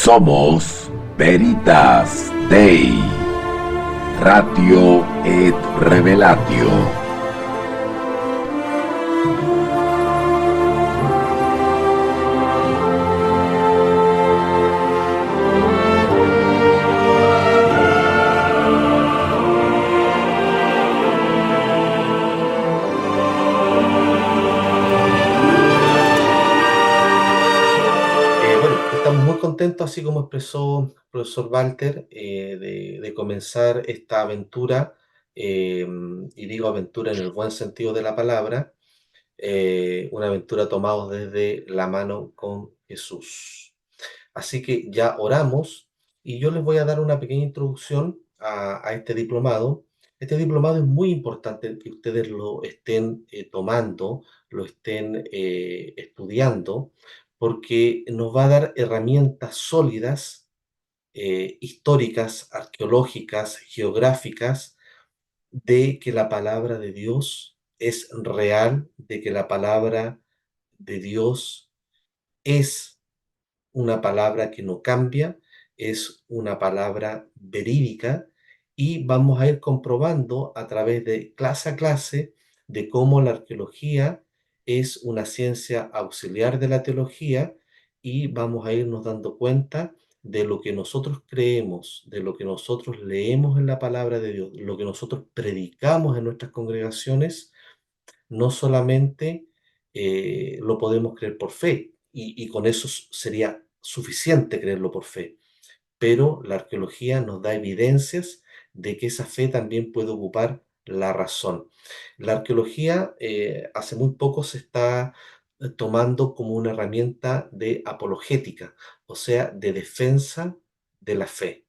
Somos Veritas Dei, Ratio et Revelatio. Bueno, estamos muy contentos, así como expresó el profesor Walter, de comenzar esta aventura, y digo aventura en el buen sentido de la palabra, una aventura tomados desde la mano con Jesús. Así que ya oramos y yo les voy a dar una pequeña introducción a este diplomado. Este diplomado es muy importante que ustedes lo estén tomando, lo estén estudiando, porque nos va a dar herramientas sólidas, históricas, arqueológicas, geográficas, de que la palabra de Dios es real, de que la palabra de Dios es una palabra que no cambia, es una palabra verídica y vamos a ir comprobando a través de clase a clase de cómo la arqueología es una ciencia auxiliar de la teología y vamos a irnos dando cuenta de lo que nosotros creemos, de lo que nosotros leemos en la palabra de Dios, lo que nosotros predicamos en nuestras congregaciones, no solamente lo podemos creer por fe, y con eso sería suficiente creerlo por fe, pero la arqueología nos da evidencias de que esa fe también puede ocupar la razón. La arqueología hace muy poco se está tomando como una herramienta de apologética, o sea, de defensa de la fe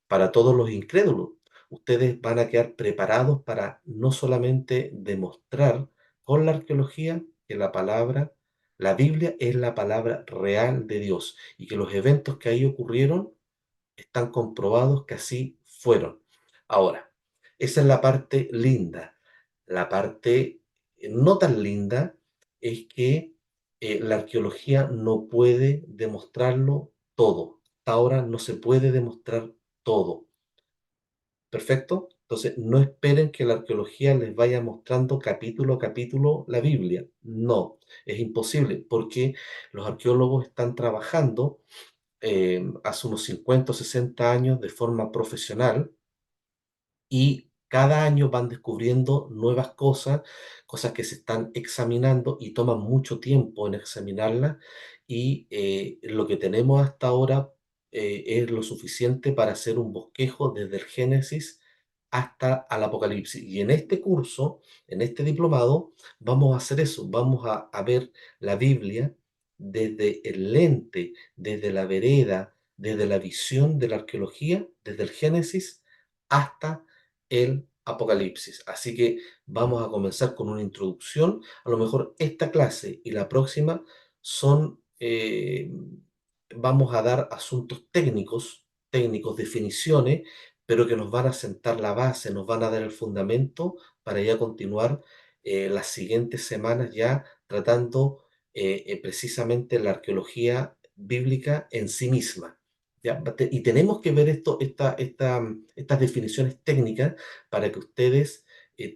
para todos los incrédulos. Ustedes van a quedar preparados para no solamente demostrar con la arqueología que la Biblia es la palabra real de Dios y que los eventos que ahí ocurrieron están comprobados que así fueron. Ahora, esa es la parte linda. La parte no tan linda es que la arqueología no puede demostrarlo todo. Hasta ahora no se puede demostrar todo. ¿Perfecto? Entonces, no esperen que la arqueología les vaya mostrando capítulo a capítulo la Biblia. No, es imposible porque los arqueólogos están trabajando hace unos 50 o 60 años de forma profesional y cada año van descubriendo nuevas cosas, cosas que se están examinando y toman mucho tiempo en examinarlas y lo que tenemos hasta ahora es lo suficiente para hacer un bosquejo desde el Génesis hasta al Apocalipsis. Y en este curso, en este diplomado, vamos a hacer eso, vamos a ver la Biblia desde el lente, desde la vereda, desde la visión de la arqueología, desde el Génesis hasta el Apocalipsis. Así que vamos a comenzar con una introducción. A lo mejor esta clase y la próxima son, vamos a dar asuntos técnicos, definiciones, pero que nos van a sentar la base, nos van a dar el fundamento para ya continuar las siguientes semanas ya tratando precisamente la arqueología bíblica en sí misma. ¿Ya? Y tenemos que ver estas definiciones técnicas para que ustedes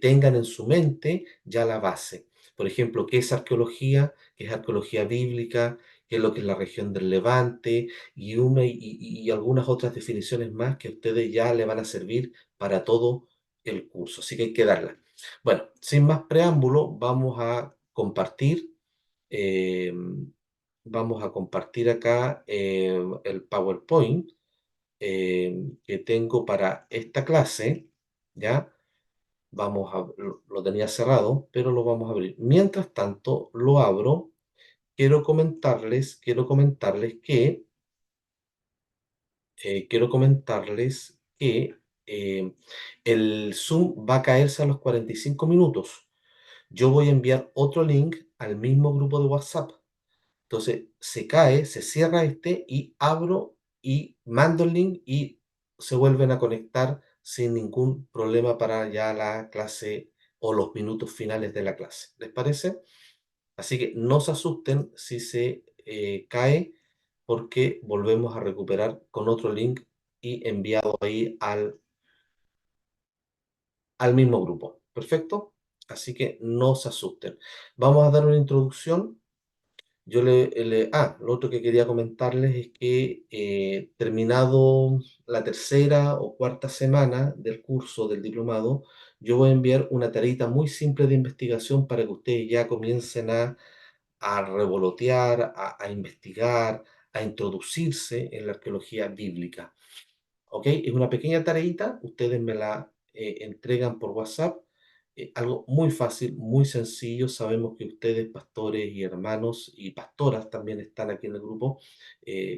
tengan en su mente ya la base. Por ejemplo, ¿qué es arqueología? ¿Qué es arqueología bíblica? ¿Qué es lo que es la región del Levante? Y algunas otras definiciones más que a ustedes ya le van a servir para todo el curso. Así que hay que darla. Bueno, sin más preámbulo, eh, vamos a compartir acá el PowerPoint que tengo para esta clase, ¿ya? Lo tenía cerrado, pero lo vamos a abrir. Mientras tanto, lo abro. Quiero comentarles que el Zoom va a caerse a los 45 minutos. Yo voy a enviar otro link al mismo grupo de WhatsApp. Entonces se cae, se cierra este y abro y mando el link y se vuelven a conectar sin ningún problema para ya la clase o los minutos finales de la clase. ¿Les parece? Así que no se asusten si se cae. porque volvemos a recuperar con otro link y enviado ahí al mismo grupo. ¿Perfecto? Así que no se asusten. Vamos a dar una introducción. Lo otro que quería comentarles es que terminado la tercera o cuarta semana del curso del diplomado, yo voy a enviar una tareita muy simple de investigación para que ustedes ya comiencen a revolotear, a investigar, a introducirse en la arqueología bíblica. ¿Ok? Es una pequeña tareita, ustedes me la entregan por WhatsApp, algo muy fácil, muy sencillo. Sabemos que ustedes, pastores y hermanos y pastoras también están aquí en el grupo,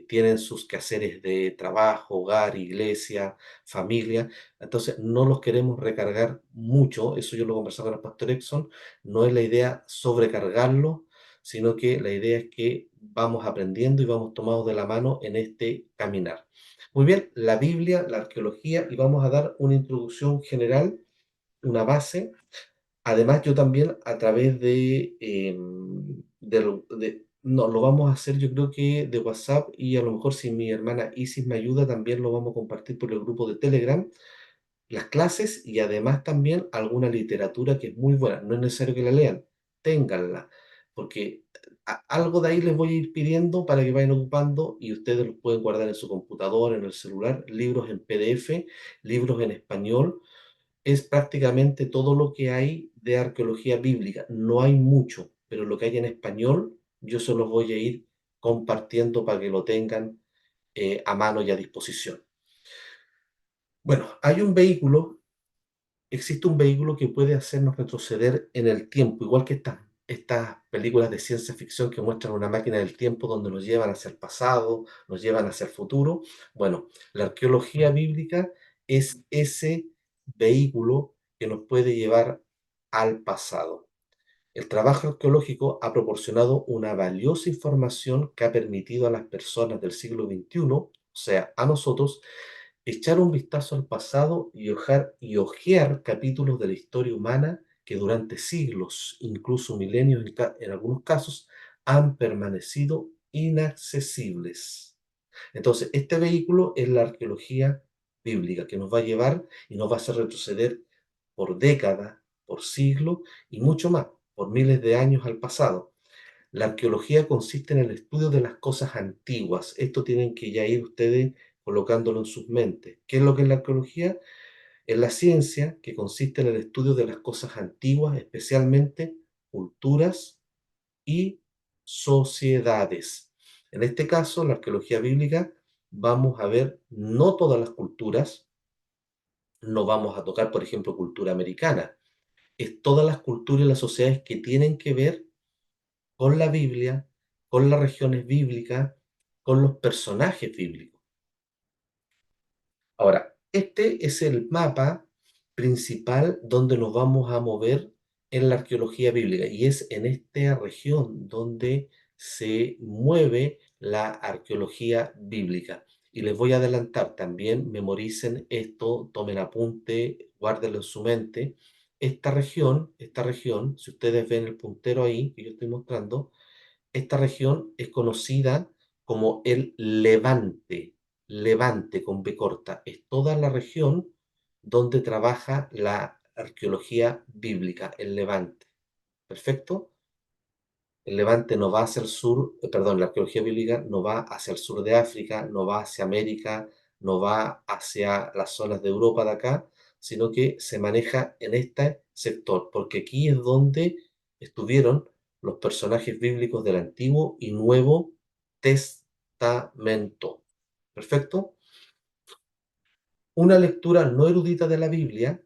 tienen sus quehaceres de trabajo, hogar, iglesia, familia, entonces no los queremos recargar mucho, eso yo lo conversaba con el pastor Exxon, no es la idea sobrecargarlos, sino que la idea es que vamos aprendiendo y vamos tomados de la mano en este caminar. Muy bien, la Biblia, la arqueología, y vamos a dar una introducción general, una base. Además, yo también a través no, lo vamos a hacer yo creo que de WhatsApp y a lo mejor si mi hermana Isis me ayuda, también lo vamos a compartir por el grupo de Telegram, las clases y además también alguna literatura que es muy buena. No es necesario que la lean, ténganla, porque algo de ahí les voy a ir pidiendo para que vayan ocupando y ustedes los pueden guardar en su computador, en el celular, libros en PDF, libros en español. Es prácticamente todo lo que hay de arqueología bíblica. No hay mucho, pero lo que hay en español yo se los voy a ir compartiendo para que lo tengan a mano y a disposición. Bueno, existe un vehículo que puede hacernos retroceder en el tiempo, igual que estas películas de ciencia ficción que muestran una máquina del tiempo donde nos llevan hacia el pasado, nos llevan hacia el futuro. Bueno, la arqueología bíblica es ese vehículo que nos puede llevar al pasado. El trabajo arqueológico ha proporcionado una valiosa información que ha permitido a las personas del siglo XXI, o sea, a nosotros, echar un vistazo al pasado y hojear capítulos de la historia humana que durante siglos, incluso milenios en algunos casos, han permanecido inaccesibles. Entonces, este vehículo es la arqueología bíblica que nos va a llevar y nos va a hacer retroceder por décadas, por siglos y mucho más, por miles de años al pasado. La arqueología consiste en el estudio de las cosas antiguas. Esto tienen que ya ir ustedes colocándolo en sus mentes. ¿Qué es lo que es la arqueología? Es la ciencia que consiste en el estudio de las cosas antiguas, especialmente culturas y sociedades. En este caso, la arqueología bíblica, vamos a ver no todas las culturas, no vamos a tocar, por ejemplo, cultura americana, es todas las culturas y las sociedades que tienen que ver con la Biblia, con las regiones bíblicas, con los personajes bíblicos. Ahora, este es el mapa principal donde nos vamos a mover en la arqueología bíblica y es en esta región donde se mueve la arqueología bíblica. Y les voy a adelantar también, memoricen esto, tomen apunte, guárdenlo en su mente. Esta región, si ustedes ven el puntero ahí que yo estoy mostrando, esta región es conocida como el Levante, Levante con B corta. Es toda la región donde trabaja la arqueología bíblica, el Levante. ¿Perfecto? El Levante no va hacia el sur, perdón, la arqueología bíblica no va hacia el sur de África, no va hacia América, no va hacia las zonas de Europa de acá, sino que se maneja en este sector, porque aquí es donde estuvieron los personajes bíblicos del Antiguo y Nuevo Testamento. ¿Perfecto? Una lectura no erudita de la Biblia,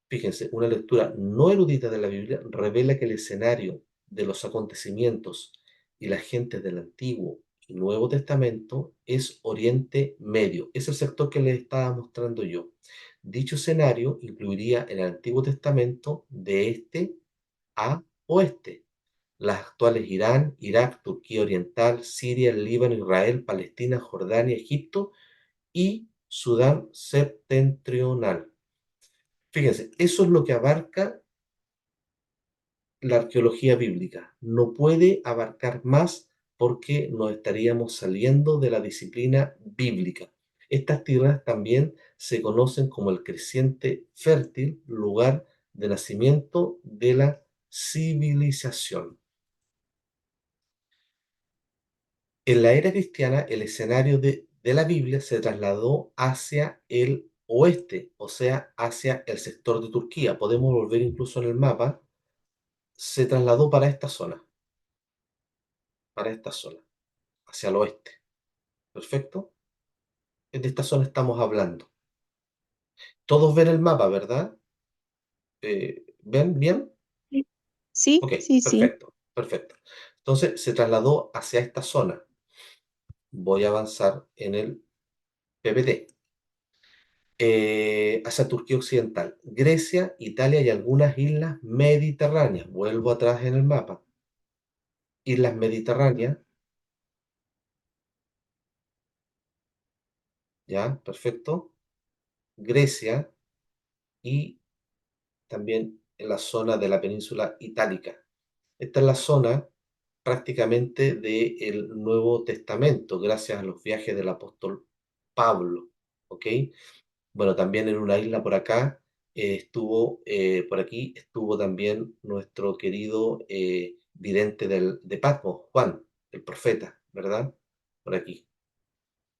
fíjense, una lectura no erudita de la Biblia revela que el escenario de los acontecimientos y las gentes del Antiguo y Nuevo Testamento es Oriente Medio. Es el sector que les estaba mostrando yo. Dicho escenario incluiría el Antiguo Testamento de este a oeste. Las actuales Irán, Irak, Turquía Oriental, Siria, Líbano, Israel, Palestina, Jordania, Egipto y Sudán septentrional. Fíjense, eso es lo que abarca la arqueología bíblica. No puede abarcar más porque nos estaríamos saliendo de la disciplina bíblica. Estas tierras también se conocen como el creciente fértil, lugar de nacimiento de la civilización. En la era cristiana, el escenario de la Biblia se trasladó hacia el oeste, o sea, hacia el sector de Turquía. Podemos volver incluso en el mapa, se trasladó para esta zona, hacia el oeste. ¿Perfecto? De esta zona estamos hablando. Todos ven el mapa, ¿verdad? ¿Ven bien? Sí, Ok, sí, sí. perfecto, perfecto. Entonces se trasladó hacia esta zona. Voy a avanzar en el PPT. Hacia Turquía Occidental, Grecia, Italia y algunas islas mediterráneas. Vuelvo atrás en el mapa. Islas mediterráneas, ya, perfecto. Grecia y también en la zona de la península itálica. Esta es la zona prácticamente del Nuevo Testamento, gracias a los viajes del apóstol Pablo, ¿ok? Bueno, también en una isla por acá por aquí estuvo también nuestro querido vidente de Patmos, Juan, el profeta, ¿verdad? Por aquí.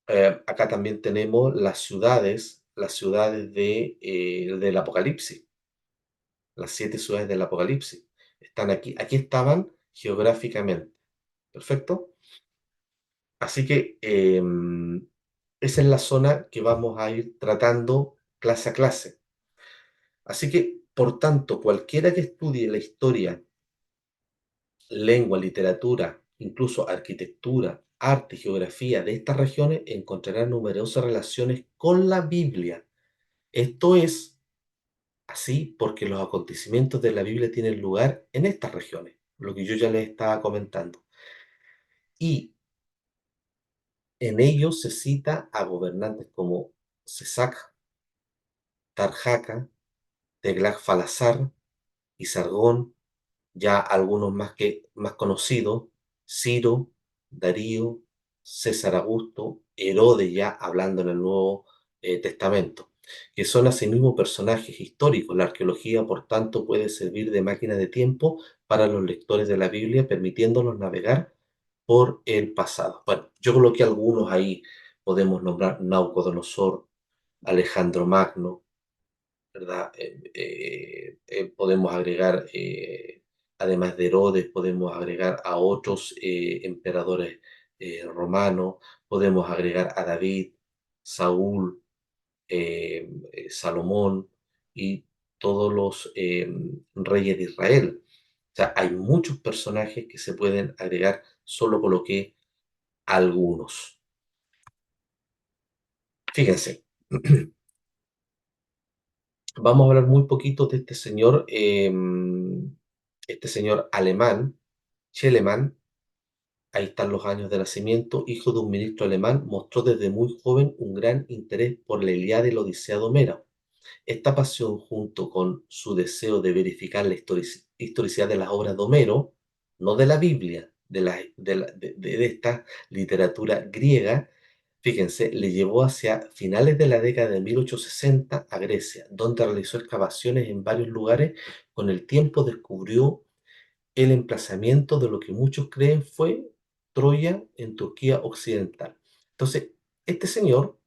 Acá también tenemos las ciudades del Apocalipsis, las 7 ciudades del Apocalipsis. Están aquí, aquí estaban geográficamente, ¿perfecto? Así que esa es la zona que vamos a ir tratando clase a clase. Así que, por tanto, cualquiera que estudie la historia, lengua, literatura, incluso arquitectura, arte y geografía de estas regiones, encontrará numerosas relaciones con la Biblia. Esto es así porque los acontecimientos de la Biblia tienen lugar en estas regiones, lo que yo ya les estaba comentando. Y en ellos se cita a gobernantes como Sesac, Tarjaca, Teglac-Falasar y Sargón, ya algunos más conocidos, Ciro, Darío, César Augusto, Herodes, ya hablando en el Nuevo Testamento, que son asimismo personajes históricos. La arqueología, por tanto, puede servir de máquina de tiempo para los lectores de la Biblia, permitiéndolos navegar por el pasado. Bueno, yo coloqué algunos ahí, podemos nombrar Naucodonosor, Alejandro Magno, ¿verdad? Podemos agregar, además de Herodes, podemos agregar a otros emperadores romanos, podemos agregar a David, Saúl, Salomón y todos los reyes de Israel. O sea, hay muchos personajes que se pueden agregar, solo coloqué algunos. Fíjense, vamos a hablar muy poquito de este señor alemán, Schellemann. Ahí están los años de nacimiento. Hijo de un ministro alemán, mostró desde muy joven un gran interés por la Ilíada y la Odisea de Homero. Esta pasión, junto con su deseo de verificar la historicidad de las obras de Homero, no de la Biblia, de esta literatura griega, fíjense, le llevó hacia finales de la década de 1860 a Grecia, donde realizó excavaciones en varios lugares. Con el tiempo descubrió el emplazamiento de lo que muchos creen fue Troya en Turquía occidental. Entonces, este señor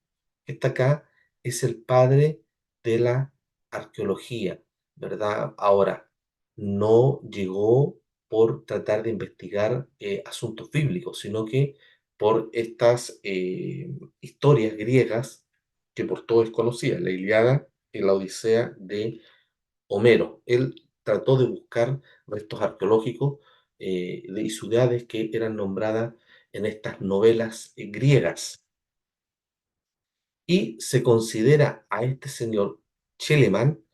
que está acá es el padre de la arqueología, ¿verdad? Ahora, no llegó por tratar de investigar asuntos bíblicos, sino que por estas historias griegas que por todos es conocida, la Ilíada y la Odisea de Homero. Él trató de buscar restos arqueológicos y ciudades que eran nombradas en estas novelas griegas. Y se considera a este señor Schliemann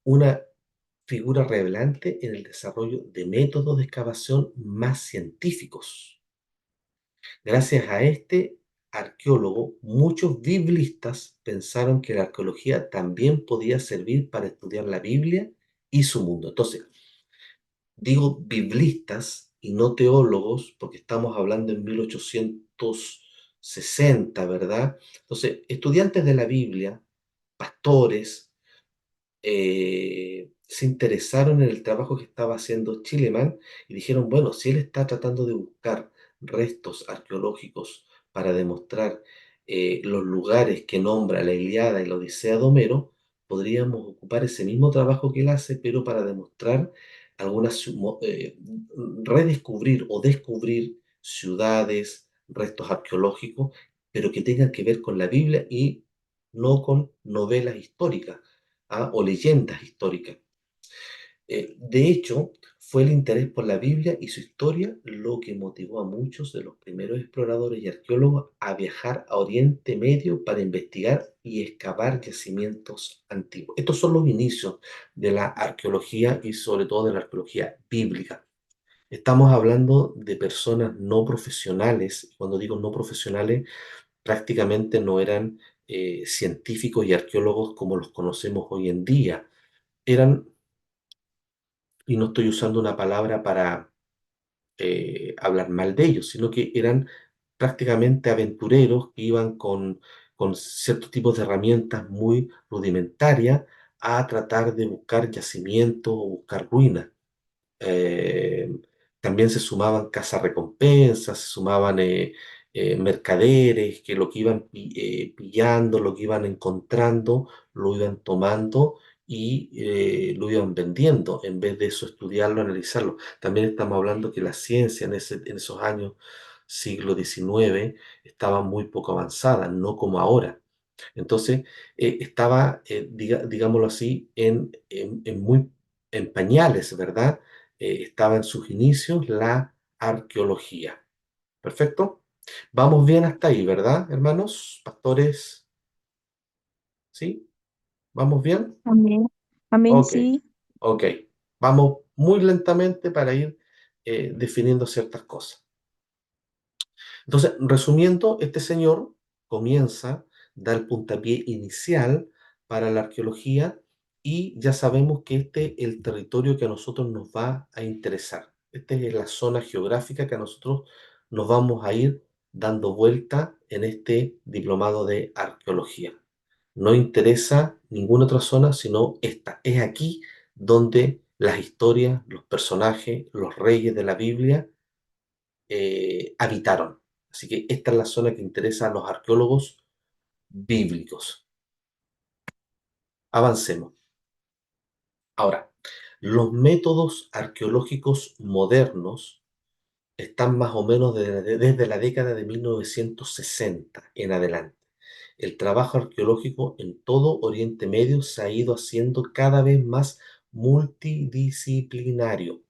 una figura relevante en el desarrollo de métodos de excavación más científicos. Gracias a este arqueólogo, muchos biblistas pensaron que la arqueología también podía servir para estudiar la Biblia y su mundo. Entonces, digo biblistas y no teólogos, porque estamos hablando en 1860, ¿verdad? Entonces, estudiantes de la Biblia, pastores, se interesaron en el trabajo que estaba haciendo Chileman y dijeron, bueno, si él está tratando de buscar restos arqueológicos para demostrar los lugares que nombra la Ilíada y la Odisea de Homero, podríamos ocupar ese mismo trabajo que él hace, pero para demostrar redescubrir o descubrir ciudades, restos arqueológicos, pero que tengan que ver con la Biblia y no con novelas históricas, o leyendas históricas. De hecho, fue el interés por la Biblia y su historia lo que motivó a muchos de los primeros exploradores y arqueólogos a viajar a Oriente Medio para investigar y excavar yacimientos antiguos. Estos son los inicios de la arqueología y sobre todo de la arqueología bíblica. Estamos hablando de personas no profesionales. Cuando digo no profesionales, prácticamente no eran científicos y arqueólogos como los conocemos hoy en día. Eran, y no estoy usando una palabra para hablar mal de ellos, sino que eran prácticamente aventureros que iban con ciertos tipos de herramientas muy rudimentarias a tratar de buscar yacimientos o buscar ruinas. eh, También se sumaban cazarrecompensas, se sumaban mercaderes que lo que iban pillando, lo que iban encontrando, lo iban tomando y lo iban vendiendo, en vez de eso estudiarlo, analizarlo. También estamos hablando que la ciencia en esos años, siglo XIX, estaba muy poco avanzada, no como ahora. Entonces, estaba, digámoslo así, en pañales, ¿verdad? Estaba en sus inicios la arqueología. ¿Perfecto? Vamos bien hasta ahí, ¿verdad, hermanos? Pastores, ¿sí? ¿Vamos bien? Amén. Amén, Ok, sí. ok. Vamos muy lentamente para ir definiendo ciertas cosas. Entonces, resumiendo, este señor comienza, da el puntapié inicial para la arqueología y ya sabemos que este es el territorio que a nosotros nos va a interesar. Esta es la zona geográfica que a nosotros nos vamos a ir dando vuelta en este diplomado de arqueología. No interesa ninguna otra zona sino esta. Es aquí donde las historias, los personajes, los reyes de la Biblia habitaron. Así que esta es la zona que interesa a los arqueólogos bíblicos. Avancemos. Ahora, los métodos arqueológicos modernos están más o menos desde la década de 1960 en adelante. El trabajo arqueológico en todo Oriente Medio se ha ido haciendo cada vez más multidisciplinario.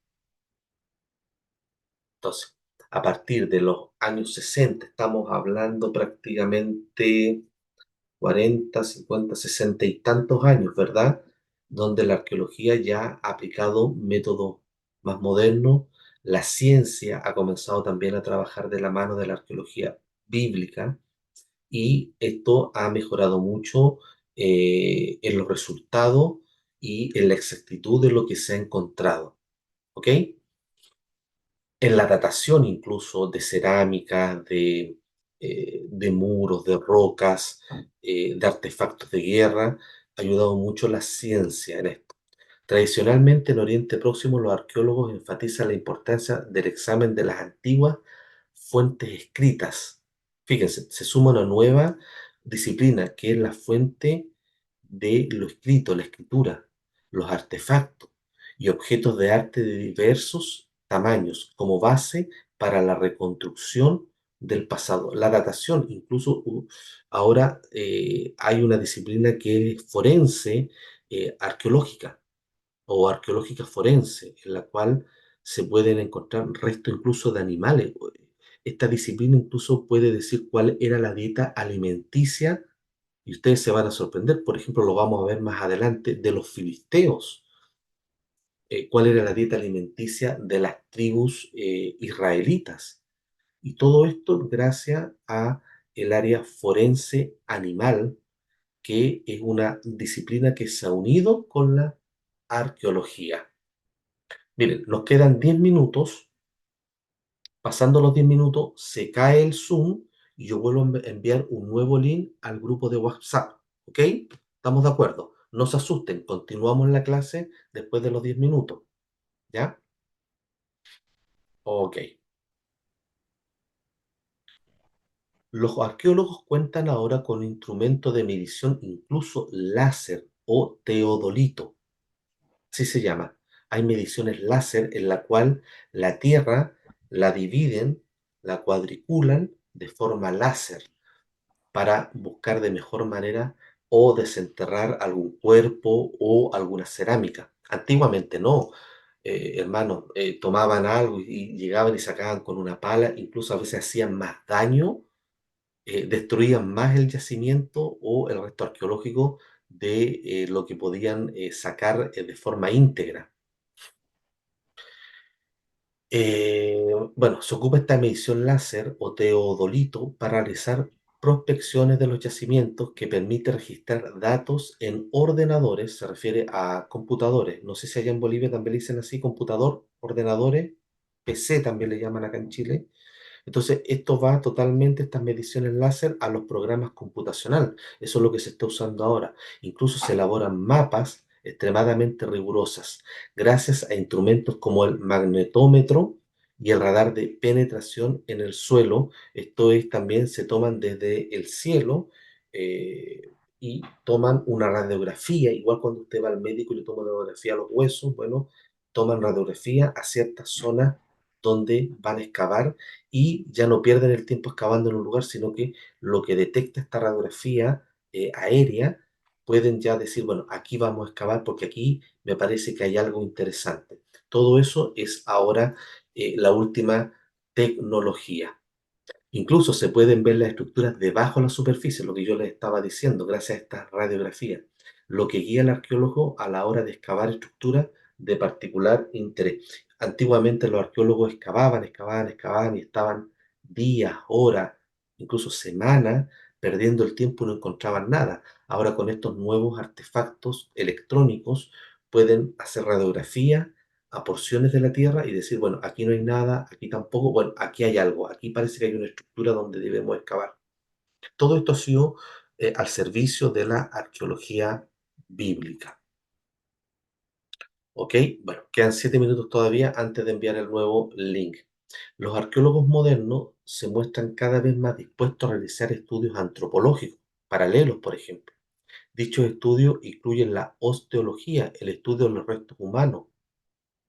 Entonces, a partir de los años 60, estamos hablando prácticamente 40, 50, 60 y tantos años, ¿verdad? Donde la arqueología ya ha aplicado métodos más modernos, la ciencia ha comenzado también a trabajar de la mano de la arqueología bíblica y esto ha mejorado mucho en los resultados y en la exactitud de lo que se ha encontrado, ¿ok? En la datación incluso de cerámicas, de muros, de rocas, de artefactos de guerra, ha ayudado mucho la ciencia en esto. Tradicionalmente en Oriente Próximo los arqueólogos enfatizan la importancia del examen de las antiguas fuentes escritas. Fíjense, se suma una nueva disciplina que es la fuente de lo escrito, la escritura, los artefactos y objetos de arte de diversos tamaños como base para la reconstrucción del pasado. La datación, incluso ahora hay una disciplina que es forense arqueológica o arqueológica forense, en la cual se pueden encontrar restos incluso de animales. Esta disciplina incluso puede decir cuál era la dieta alimenticia, y ustedes se van a sorprender, por ejemplo, lo vamos a ver más adelante, de los filisteos, cuál era la dieta alimenticia de las tribus israelitas. Y todo esto gracias a el área forense animal, que es una disciplina que se ha unido con la arqueología. Miren, nos quedan 10 minutos Pasando los 10 minutos, se cae el Zoom y yo vuelvo a enviar un nuevo link al grupo de WhatsApp. ¿Ok? ¿Estamos de acuerdo? No se asusten, continuamos la clase después de los 10 minutos. ¿Ya? Ok. Los arqueólogos cuentan ahora con instrumentos de medición, incluso láser o teodolito, así se llama. Hay mediciones láser en la cual la Tierra la dividen, la cuadriculan de forma láser para buscar de mejor manera o desenterrar algún cuerpo o alguna cerámica. Antiguamente no, hermanos, tomaban algo y llegaban y sacaban con una pala, incluso a veces hacían más daño, destruían más el yacimiento o el resto arqueológico de lo que podían sacar de forma íntegra. Bueno, se ocupa esta medición láser o teodolito para realizar prospecciones de los yacimientos que permite registrar datos en ordenadores, se refiere a computadores. No sé si allá en Bolivia también le dicen así, computador, ordenadores, PC también le llaman acá en Chile. Entonces, esto va totalmente, estas mediciones láser, a los programas computacional. Eso es lo que se está usando ahora. Incluso se elaboran mapas extremadamente rigurosas, gracias a instrumentos como el magnetómetro y el radar de penetración en el suelo. Esto es, también se toman desde el cielo y toman una radiografía, igual cuando usted va al médico y le toma una radiografía a los huesos, bueno, toman radiografía a ciertas zonas donde van a excavar y ya no pierden el tiempo excavando en un lugar, sino que lo que detecta esta radiografía aérea, pueden ya decir, bueno, aquí vamos a excavar porque aquí me parece que hay algo interesante. Todo eso es ahora la última tecnología. Incluso se pueden ver las estructuras debajo de la superficie, lo que yo les estaba diciendo, gracias a esta radiografía, lo que guía al arqueólogo a la hora de excavar estructuras de particular interés. Antiguamente los arqueólogos excavaban, excavaban, excavaban y estaban días, horas, incluso semanas perdiendo el tiempo y no encontraban nada. Ahora con estos nuevos artefactos electrónicos pueden hacer radiografía a porciones de la Tierra y decir, bueno, aquí no hay nada, aquí tampoco, bueno, aquí hay algo, aquí parece que hay una estructura donde debemos excavar. Todo esto ha sido al servicio de la arqueología bíblica. ¿Ok? Bueno, quedan 7 minutos todavía antes de enviar el nuevo link. Los arqueólogos modernos se muestran cada vez más dispuestos a realizar estudios antropológicos, paralelos, por ejemplo. Dichos estudios incluyen la osteología, el estudio de los restos humanos.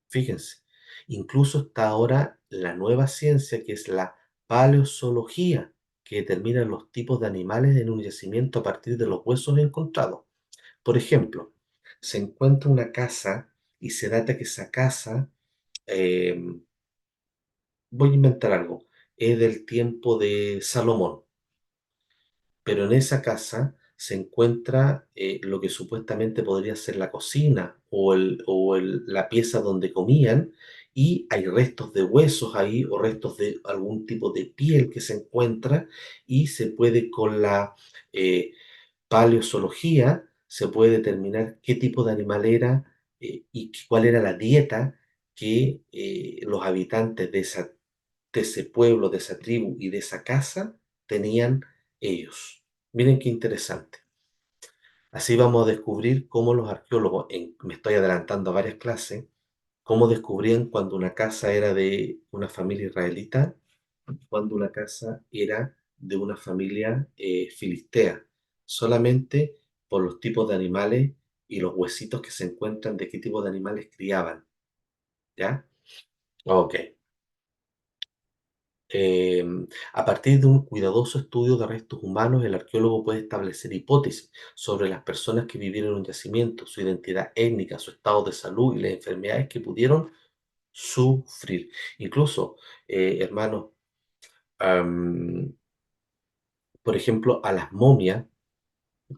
Fíjense, incluso está ahora la nueva ciencia que es la paleozoología, que determina los tipos de animales en un yacimiento a partir de los huesos encontrados. Por ejemplo, se encuentra una casa y se data que esa casa, eh, voy a inventar algo, es del tiempo de Salomón, pero en esa casa se encuentra lo que supuestamente podría ser la cocina la pieza donde comían, y hay restos de huesos ahí o restos de algún tipo de piel que se encuentra, y se puede con la eh, paleozoología, se puede determinar qué tipo de animal era y cuál era la dieta que los habitantes de ese pueblo, de esa tribu y de esa casa tenían ellos. Miren qué interesante. Así vamos a descubrir cómo los arqueólogos, me estoy adelantando a varias clases, cómo descubrían cuando una casa era de una familia israelita y cuando una casa era de una familia filistea, solamente por los tipos de animales y los huesitos que se encuentran de qué tipo de animales criaban. ¿Ya? Ok. Eh, a partir de un cuidadoso estudio de restos humanos, el arqueólogo puede establecer hipótesis sobre las personas que vivieron en un yacimiento, su identidad étnica, su estado de salud y las enfermedades que pudieron sufrir. Incluso, hermanos, am, por ejemplo, a las momias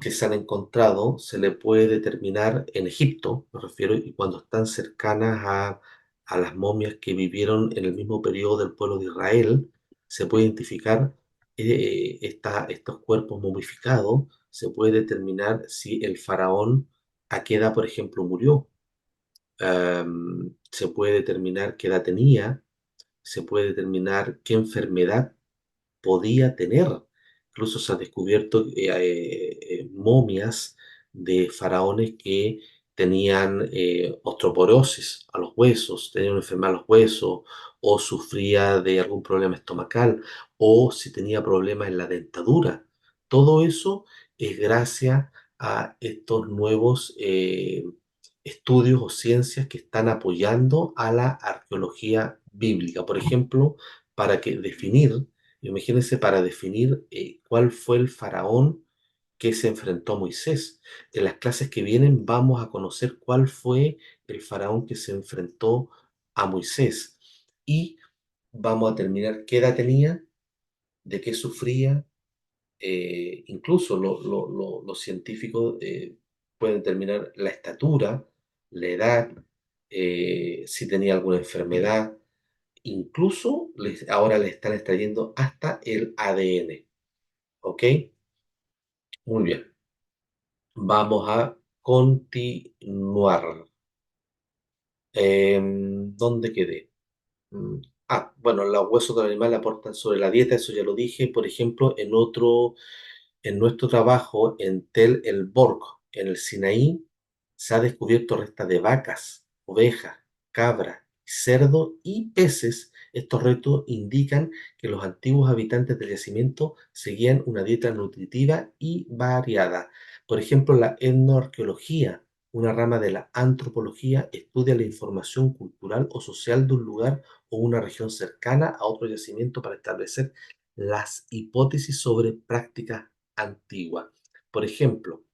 que se han encontrado, se le puede determinar en Egipto, me refiero, y cuando están cercanas a las momias que vivieron en el mismo periodo del pueblo de Israel, se puede identificar estos cuerpos momificados, se puede determinar si el faraón a qué edad, por ejemplo, murió. Se puede determinar qué edad tenía, se puede determinar qué enfermedad podía tener. Incluso se han descubierto momias de faraones que tenían osteoporosis a los huesos, tenían una enfermedad a los huesos, o sufría de algún problema estomacal, o si tenía problemas en la dentadura. Todo eso es gracias a estos nuevos estudios o ciencias que están apoyando a la arqueología bíblica. Por ejemplo, para que definir imagínense para definir cuál fue el faraón que se enfrentó a Moisés. En las clases que vienen vamos a conocer cuál fue el faraón que se enfrentó a Moisés. Y vamos a terminar qué edad tenía, de qué sufría. Incluso los científicos pueden determinar la estatura, la edad, si tenía alguna enfermedad. Incluso ahora le están extrayendo hasta el ADN. ¿Ok? Muy bien. Vamos a continuar. ¿Dónde quedé? Mm, bueno, los huesos del animal aportan sobre la dieta, eso ya lo dije. Por ejemplo, en nuestro trabajo en Tel El Borg, en el Sinaí, se ha descubierto restas de vacas, ovejas, cabras, cerdo y peces. Estos restos indican que los antiguos habitantes del yacimiento seguían una dieta nutritiva y variada. Por ejemplo, la etnoarqueología, una rama de la antropología, estudia la información cultural o social de un lugar o una región cercana a otro yacimiento para establecer las hipótesis sobre prácticas antiguas. Por ejemplo,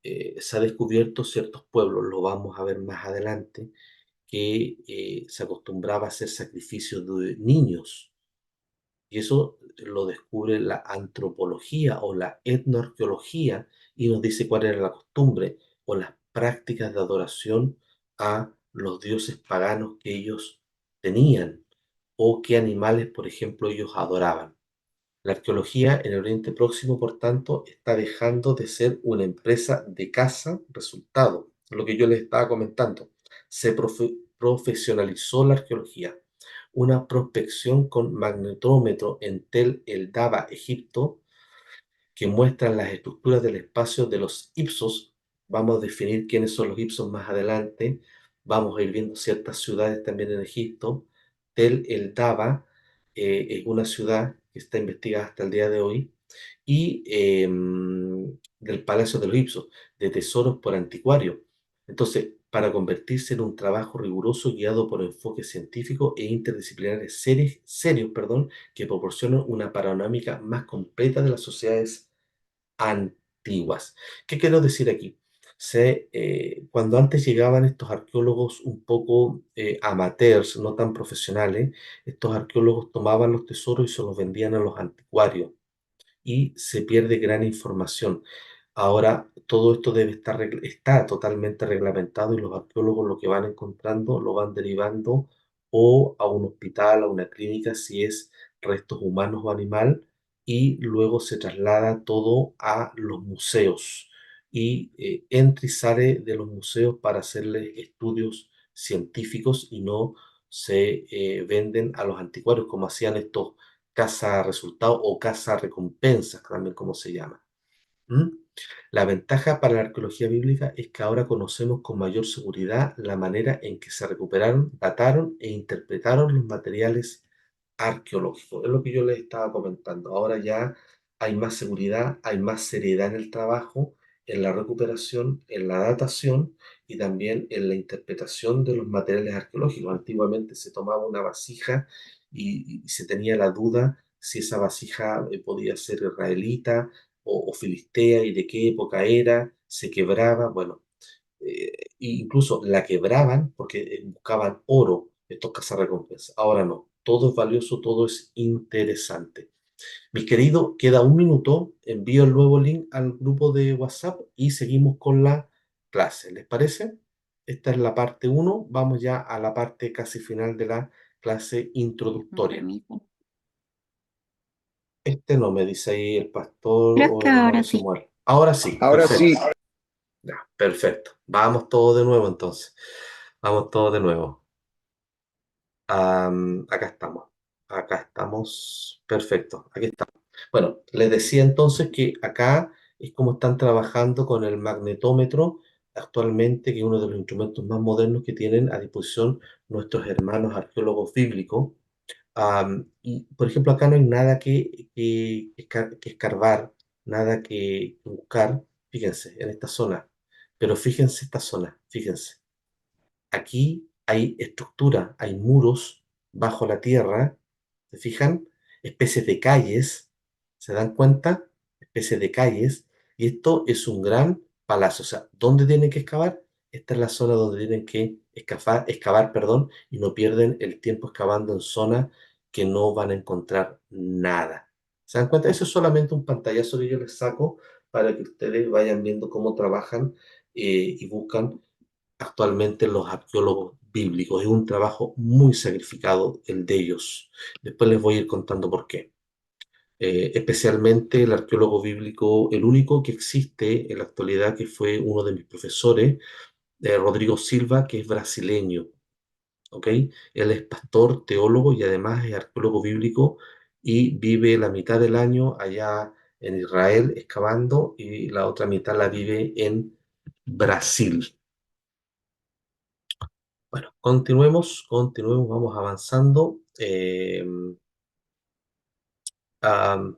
se ha descubierto ciertos pueblos, lo vamos a ver más adelante, que se acostumbraba a hacer sacrificios de niños. Y eso lo descubre la antropología o la etnoarqueología y nos dice cuál era la costumbre o las prácticas de adoración a los dioses paganos que ellos tenían o qué animales, por ejemplo, ellos adoraban. La arqueología en el Oriente Próximo, por tanto, está dejando de ser una empresa de caza resultado, lo que yo les estaba comentando. Se profesionalizó la arqueología. Una prospección con magnetómetro en Tel El Daba, Egipto, que muestran las estructuras del espacio de los Ipsos. Vamos a definir quiénes son los Ipsos más adelante. Vamos a ir viendo ciertas ciudades también en Egipto. Tel El Daba es una ciudad que está investigada hasta el día de hoy y del Palacio de los Ipsos, de tesoros por anticuario. Entonces, para convertirse en un trabajo riguroso guiado por enfoques científicos e interdisciplinares serios, perdón, que proporcionan una panorámica más completa de las sociedades antiguas. ¿Qué quiero decir aquí? Cuando antes llegaban estos arqueólogos un poco amateurs, no tan profesionales, estos arqueólogos tomaban los tesoros y se los vendían a los anticuarios y se pierde gran información. Ahora todo esto está totalmente reglamentado y los arqueólogos lo que van encontrando lo van derivando o a un hospital, a una clínica, si es restos humanos o animal, y luego se traslada todo a los museos y entra y sale de los museos para hacerle estudios científicos y no se venden a los anticuarios como hacían estos caza resultados o caza recompensas, también como se llama. ¿Mm? La ventaja para la arqueología bíblica es que ahora conocemos con mayor seguridad la manera en que se recuperaron, dataron e interpretaron los materiales arqueológicos. Es lo que yo les estaba comentando. Ahora ya hay más seguridad, hay más seriedad en el trabajo, en la recuperación, en la datación y también en la interpretación de los materiales arqueológicos. Antiguamente se tomaba una vasija y se tenía la duda si esa vasija podía ser israelita o filistea y de qué época era, se quebraba, bueno, incluso la quebraban porque buscaban oro, estos cazarrecompensas. Ahora no, todo es valioso, todo es interesante. Mis queridos, queda un minuto, envío el nuevo link al grupo de WhatsApp y seguimos con la clase. ¿Les parece? Esta es la parte uno, vamos ya a la parte casi final de la clase Me introductoria. permiten. Este no me dice ahí el pastor Creo o que el hermano ahora sí. Samuel. Ahora sí, Ahora sí, perfecto. Ya, perfecto. Vamos todos de nuevo entonces. Vamos todos de nuevo. Acá estamos. Acá estamos. Perfecto. Aquí estamos. Bueno, les decía entonces que acá es como están trabajando con el magnetómetro actualmente, que es uno de los instrumentos más modernos que tienen a disposición nuestros hermanos arqueólogos bíblicos. Y, por ejemplo, acá no hay nada que escarbar, nada que buscar, fíjense, en esta zona. Pero fíjense esta zona, fíjense. Aquí hay estructura, hay muros bajo la tierra, ¿se fijan? Especies de calles, ¿se dan cuenta? Especies de calles. Y esto es un gran palacio. O sea, ¿dónde tienen que excavar? Esta es la zona donde tienen que excavar, perdón, y no pierden el tiempo excavando en zonas que no van a encontrar nada. ¿Se dan cuenta? Eso es solamente un pantallazo que yo les saco para que ustedes vayan viendo cómo trabajan y buscan actualmente los arqueólogos bíblicos. Es un trabajo muy sacrificado el de ellos. Después les voy a ir contando por qué. Especialmente el arqueólogo bíblico, el único que existe en la actualidad, que fue uno de mis profesores, Rodrigo Silva, que es brasileño, ¿ok? Él es pastor, teólogo y además es arqueólogo bíblico y vive la mitad del año allá en Israel excavando y la otra mitad la vive en Brasil. Bueno, continuemos, vamos avanzando. Am,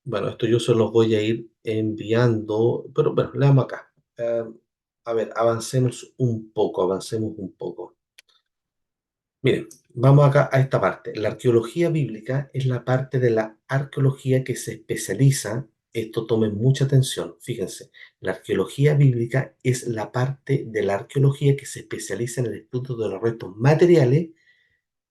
bueno, esto yo se los voy a ir enviando, pero bueno, leamos acá. A ver, avancemos un poco. Miren, vamos acá a esta parte. La arqueología bíblica es la parte de la arqueología que se especializa, esto tomen mucha atención, fíjense, la arqueología bíblica es la parte de la arqueología que se especializa en el estudio de los restos materiales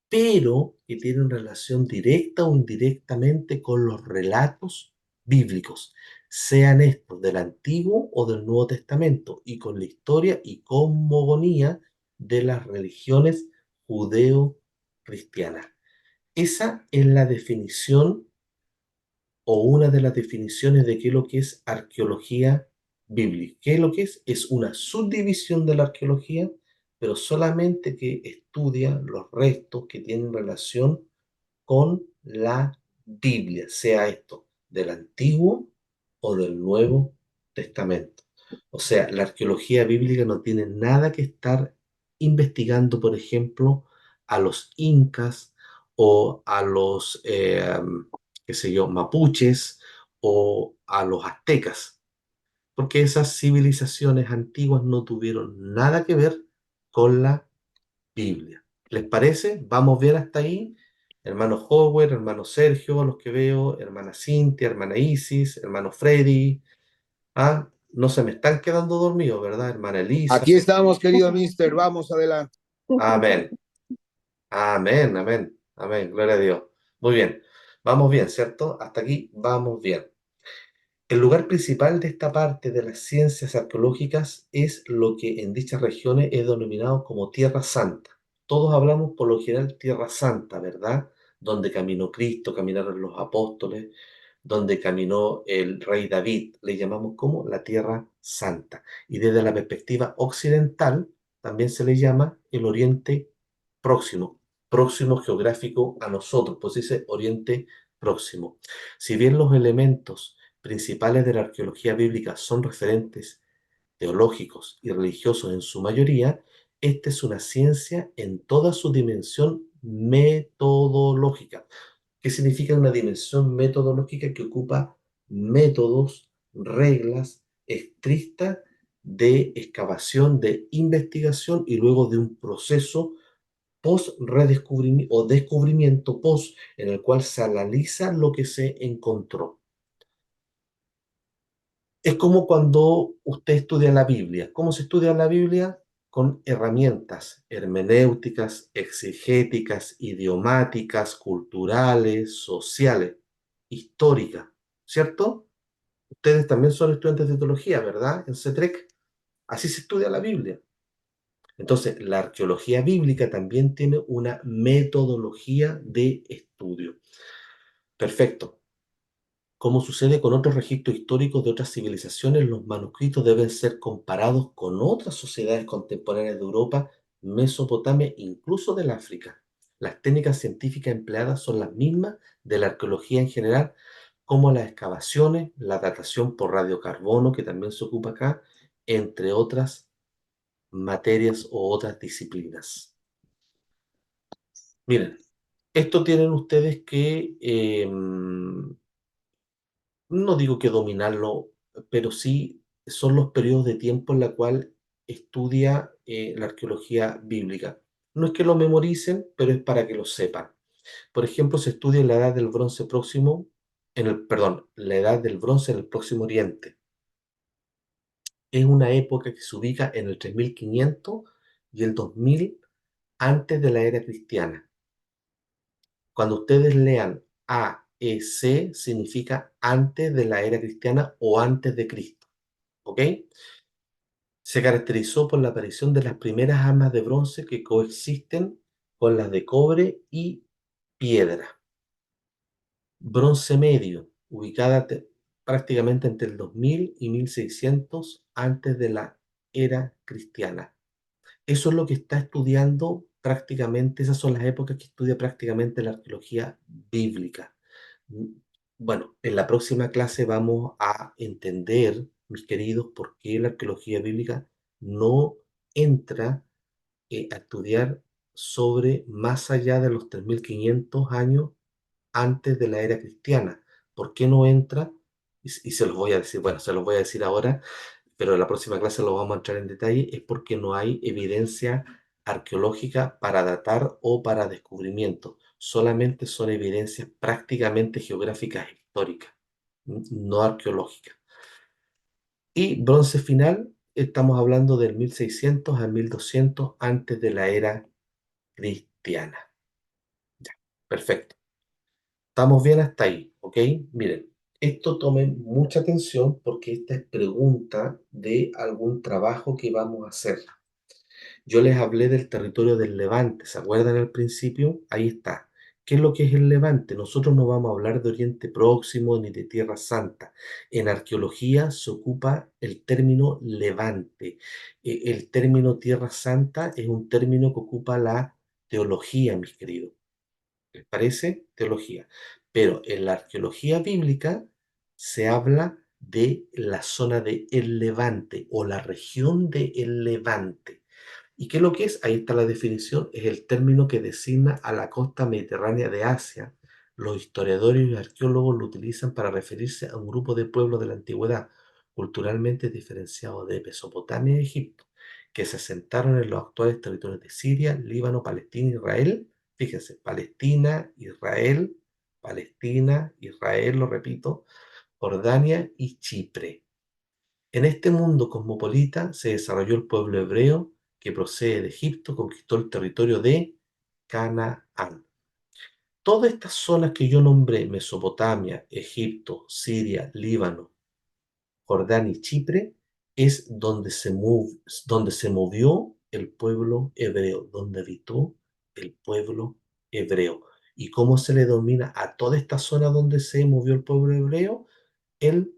pero que tienen relación directa o indirectamente con los relatos bíblicos, sean estos del Antiguo o del Nuevo Testamento, y con la historia y cosmogonía de las religiones judeo-cristianas. Esa es la definición o una de las definiciones de qué es lo que es arqueología bíblica. ¿Qué es lo que es? Es una subdivisión de la arqueología, pero solamente que estudia los restos que tienen relación con la Biblia, sea esto del Antiguo o del Nuevo Testamento. O sea, la arqueología bíblica no tiene nada que estar investigando, por ejemplo, a los incas o a los, qué sé yo, mapuches o a los aztecas, porque esas civilizaciones antiguas no tuvieron nada que ver con la Biblia. ¿Les parece? ¿Vamos bien hasta ahí? Hermano Howard, hermano Sergio, los que veo, hermana Cintia, hermana Isis, hermano Freddy. Ah, no se me están quedando dormidos, ¿verdad? Hermana Elisa. Aquí estamos, querido mister. Vamos adelante. Amén, amén, amén, amén. Gloria a Dios. Muy bien. Vamos bien, ¿cierto? Hasta aquí vamos bien. El lugar principal de esta parte de las ciencias arqueológicas es lo que en dichas regiones es denominado como Tierra Santa. Todos hablamos por lo general Tierra Santa, ¿verdad? Donde caminó Cristo, caminaron los apóstoles, donde caminó el rey David, le llamamos como la Tierra Santa. Y desde la perspectiva occidental también se le llama el Oriente Próximo, próximo geográfico a nosotros, pues dice Oriente Próximo. Si bien los elementos principales de la arqueología bíblica son referentes teológicos y religiosos en su mayoría, esta es una ciencia en toda su dimensión metodológica. ¿Qué significa una dimensión metodológica? Que ocupa métodos, reglas estrictas de excavación, de investigación y luego de un proceso post-redescubrimiento o descubrimiento post en el cual se analiza lo que se encontró. Es como cuando usted estudia la Biblia. ¿Cómo se estudia la Biblia? Con herramientas hermenéuticas, exegéticas, idiomáticas, culturales, sociales, históricas, ¿cierto? Ustedes también son estudiantes de teología, ¿verdad? En CETREC. Así se estudia la Biblia. Entonces, la arqueología bíblica también tiene una metodología de estudio. Perfecto. Como sucede con otros registros históricos de otras civilizaciones, los manuscritos deben ser comparados con otras sociedades contemporáneas de Europa, Mesopotamia, incluso del África. Las técnicas científicas empleadas son las mismas de la arqueología en general, como las excavaciones, la datación por radiocarbono, que también se ocupa acá, entre otras materias o otras disciplinas. Miren, esto tienen ustedes que, no digo que dominarlo, pero sí son los periodos de tiempo en la cual estudia la arqueología bíblica. No es que lo memoricen, pero es para que lo sepan. Por ejemplo, se estudia la edad del bronce próximo, perdón, la edad del bronce en el Próximo Oriente. Es una época que se ubica en el 3500 y el 2000 antes de la era cristiana. Cuando ustedes lean AEC, significa antes de la era cristiana o antes de Cristo. ¿Ok? Se caracterizó por la aparición de las primeras armas de bronce que coexisten con las de cobre y piedra. Bronce medio, ubicada prácticamente entre el 2000 y 1600 antes de la era cristiana. Eso es lo que está estudiando prácticamente, esas son las épocas que estudia prácticamente la arqueología bíblica. Mm, Bueno, en la próxima clase vamos a entender, mis queridos, por qué la arqueología bíblica no entra a estudiar sobre más allá de los 3500 años antes de la era cristiana. ¿Por qué no entra? Y se los voy a decir, bueno, se los voy a decir ahora, pero en la próxima clase lo vamos a entrar en detalle, es porque no hay evidencia arqueológica para datar o para descubrimiento. Solamente son evidencias prácticamente geográficas e históricas, no arqueológicas. Y bronce final, estamos hablando del 1600 al 1200 antes de la era cristiana. Ya, perfecto. Estamos bien hasta ahí, ¿ok? Miren, esto tomen mucha atención porque esta es pregunta de algún trabajo que vamos a hacer. Yo les hablé del territorio del Levante, ¿se acuerdan al principio? Ahí está. ¿Qué es lo que es el Levante? Nosotros no vamos a hablar de Oriente Próximo ni de Tierra Santa. En arqueología se ocupa el término Levante. El término Tierra Santa es un término que ocupa la teología, mis queridos. ¿Les parece? Teología. Pero en la arqueología bíblica se habla de la zona de El Levante o la región de El Levante. ¿Y qué es lo que es? Ahí está la definición, es el término que designa a la costa mediterránea de Asia. Los historiadores y arqueólogos lo utilizan para referirse a un grupo de pueblos de la antigüedad, culturalmente diferenciados de Mesopotamia y Egipto, que se asentaron en los actuales territorios de Siria, Líbano, Palestina, Israel. Fíjense, Palestina, Israel, lo repito, Jordania y Chipre. En este mundo cosmopolita se desarrolló el pueblo hebreo que procede de Egipto, conquistó el territorio de Canaán. Todas estas zonas que yo nombré, Mesopotamia, Egipto, Siria, Líbano, Jordania y Chipre, es donde se movió el pueblo hebreo, donde habitó el pueblo hebreo. ¿Y cómo se le denomina a toda esta zona donde se movió el pueblo hebreo? El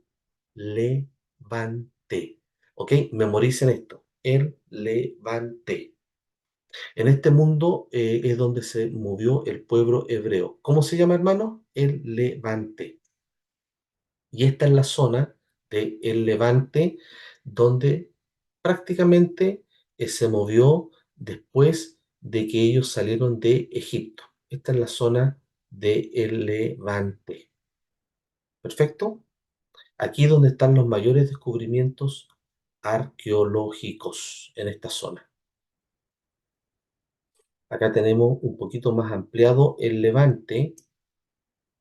Levante. ¿Ok? Memoricen esto. El Levante. En este mundo es donde se movió el pueblo hebreo. ¿Cómo se llama, hermano? El Levante. Y esta es la zona de el Levante donde prácticamente se movió después de que ellos salieron de Egipto. Esta es la zona de el Levante. ¿Perfecto? Aquí es donde están los mayores descubrimientos arqueológicos en esta zona. Acá tenemos un poquito más ampliado el Levante,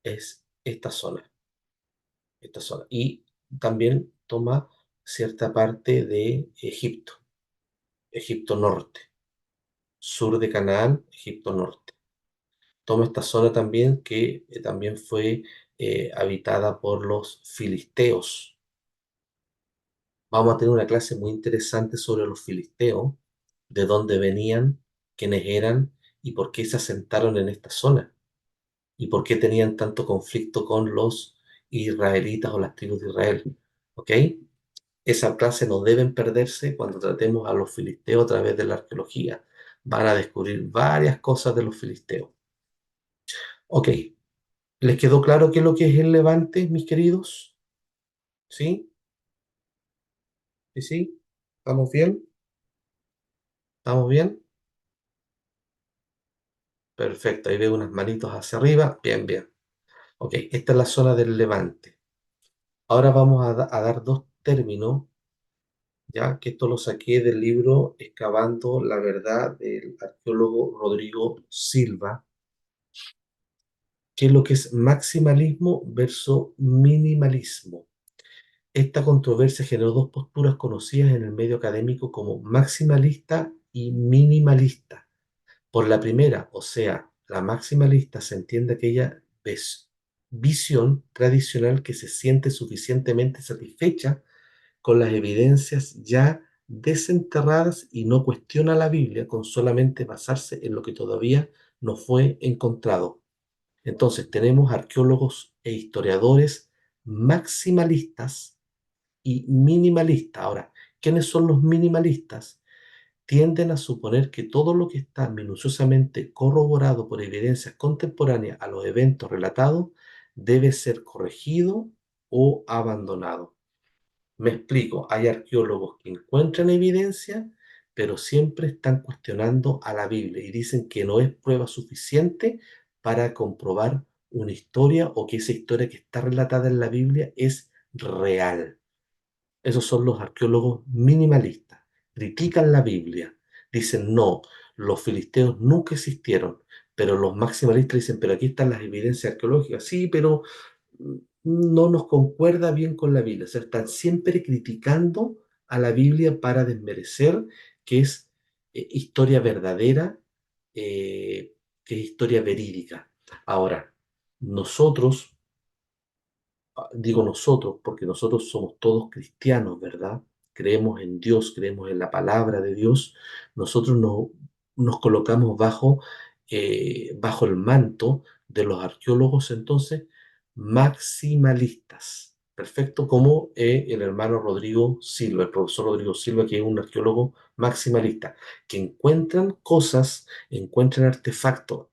es esta zona. Y también toma cierta parte de Egipto, Egipto Norte, sur de Canaán, Egipto Norte. Toma esta zona también que también fue habitada por los filisteos. Vamos a tener una clase muy interesante sobre los filisteos, de dónde venían, quiénes eran y por qué se asentaron en esta zona y por qué tenían tanto conflicto con los israelitas o las tribus de Israel. ¿Ok? Esa clase no deben perderse cuando tratemos a los filisteos a través de la arqueología. Van a descubrir varias cosas de los filisteos. Ok, ¿les quedó claro qué es lo que es el Levante, mis queridos? ¿Sí? ¿Sí? ¿Sí? ¿Estamos bien? ¿Estamos bien? Perfecto, ahí veo unas manitos hacia arriba. Bien, bien. Ok, esta es la zona del Levante. Ahora vamos a dar dos términos, ya que esto lo saqué del libro Excavando la Verdad del arqueólogo Rodrigo Silva, que es lo que es maximalismo versus minimalismo. Esta controversia generó dos posturas conocidas en el medio académico como maximalista y minimalista. Por la primera, o sea, la maximalista, se entiende aquella visión tradicional que se siente suficientemente satisfecha con las evidencias ya desenterradas y no cuestiona la Biblia con solamente basarse en lo que todavía no fue encontrado. Entonces tenemos arqueólogos e historiadores maximalistas y minimalistas. Ahora, ¿quiénes son los minimalistas? Tienden a suponer que todo lo que está minuciosamente corroborado por evidencias contemporáneas a los eventos relatados debe ser corregido o abandonado. Me explico, hay arqueólogos que encuentran evidencia, pero siempre están cuestionando a la Biblia y dicen que no es prueba suficiente para comprobar una historia o que esa historia que está relatada en la Biblia es real. Esos son los arqueólogos minimalistas. Critican la Biblia. Dicen, no, los filisteos nunca existieron. Pero los maximalistas dicen, pero aquí están las evidencias arqueológicas. Sí, pero no nos concuerda bien con la Biblia. O sea, están siempre criticando a la Biblia para desmerecer que es historia verdadera, que es historia verídica. Ahora, nosotros digo nosotros, porque nosotros somos todos cristianos, ¿verdad? Creemos en Dios, creemos en la palabra de Dios. Nosotros nos colocamos bajo el manto de los arqueólogos, entonces, maximalistas. Perfecto, como el hermano Rodrigo Silva, el profesor Rodrigo Silva, que es un arqueólogo maximalista, que encuentran cosas, encuentran artefactos,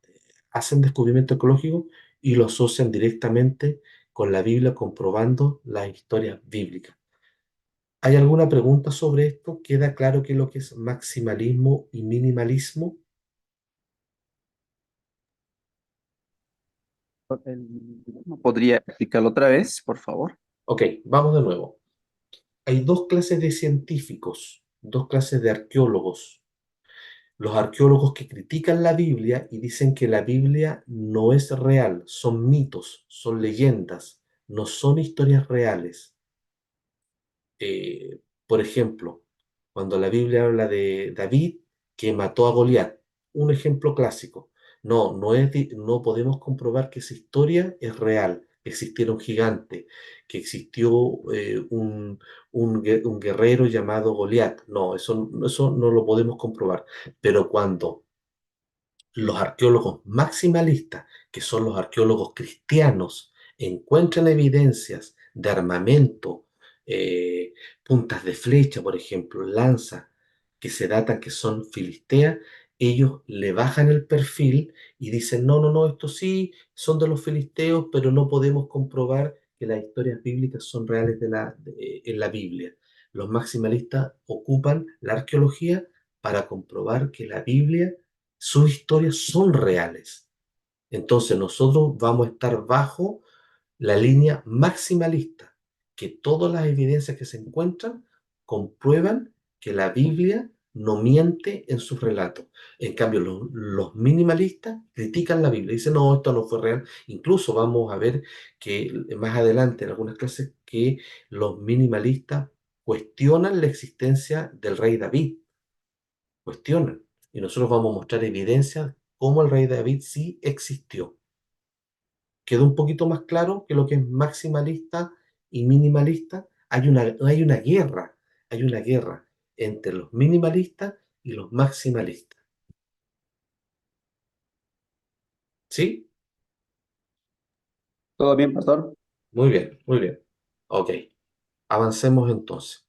hacen descubrimiento arqueológico y lo asocian directamente con la Biblia comprobando las historias bíblicas. ¿Hay alguna pregunta sobre esto? ¿Queda claro qué es lo que es maximalismo y minimalismo? ¿Podría explicarlo otra vez, por favor? Ok, vamos de nuevo. Hay dos clases de científicos, dos clases de arqueólogos. Los arqueólogos que critican la Biblia y dicen que la Biblia no es real, son mitos, son leyendas, no son historias reales. Por ejemplo, cuando la Biblia habla de David que mató a Goliat, un ejemplo clásico. No, no podemos comprobar que esa historia es real, que existiera un gigante, que existió un guerrero llamado Goliat. No, eso no lo podemos comprobar. Pero cuando los arqueólogos maximalistas, que son los arqueólogos cristianos, encuentran evidencias de armamento, puntas de flecha, por ejemplo, lanzas, que se datan que son filisteas, ellos le bajan el perfil y dicen, no, no, no, estos sí son de los filisteos, pero no podemos comprobar que las historias bíblicas son reales en la Biblia. Los maximalistas ocupan la arqueología para comprobar que la Biblia sus historias son reales. Entonces nosotros vamos a estar bajo la línea maximalista, que todas las evidencias que se encuentran comprueban que la Biblia no miente en sus relatos. En cambio, los minimalistas critican la Biblia, dicen, no, esto no fue real. Incluso vamos a ver que más adelante en algunas clases que los minimalistas cuestionan la existencia del rey David, cuestionan. Y nosotros vamos a mostrar evidencia cómo el rey David sí existió. Quedó un poquito más claro que lo que es maximalista y minimalista. Hay una guerra entre los minimalistas y los maximalistas. ¿Sí? ¿Todo bien, pastor? Muy bien, muy bien. Ok, avancemos entonces.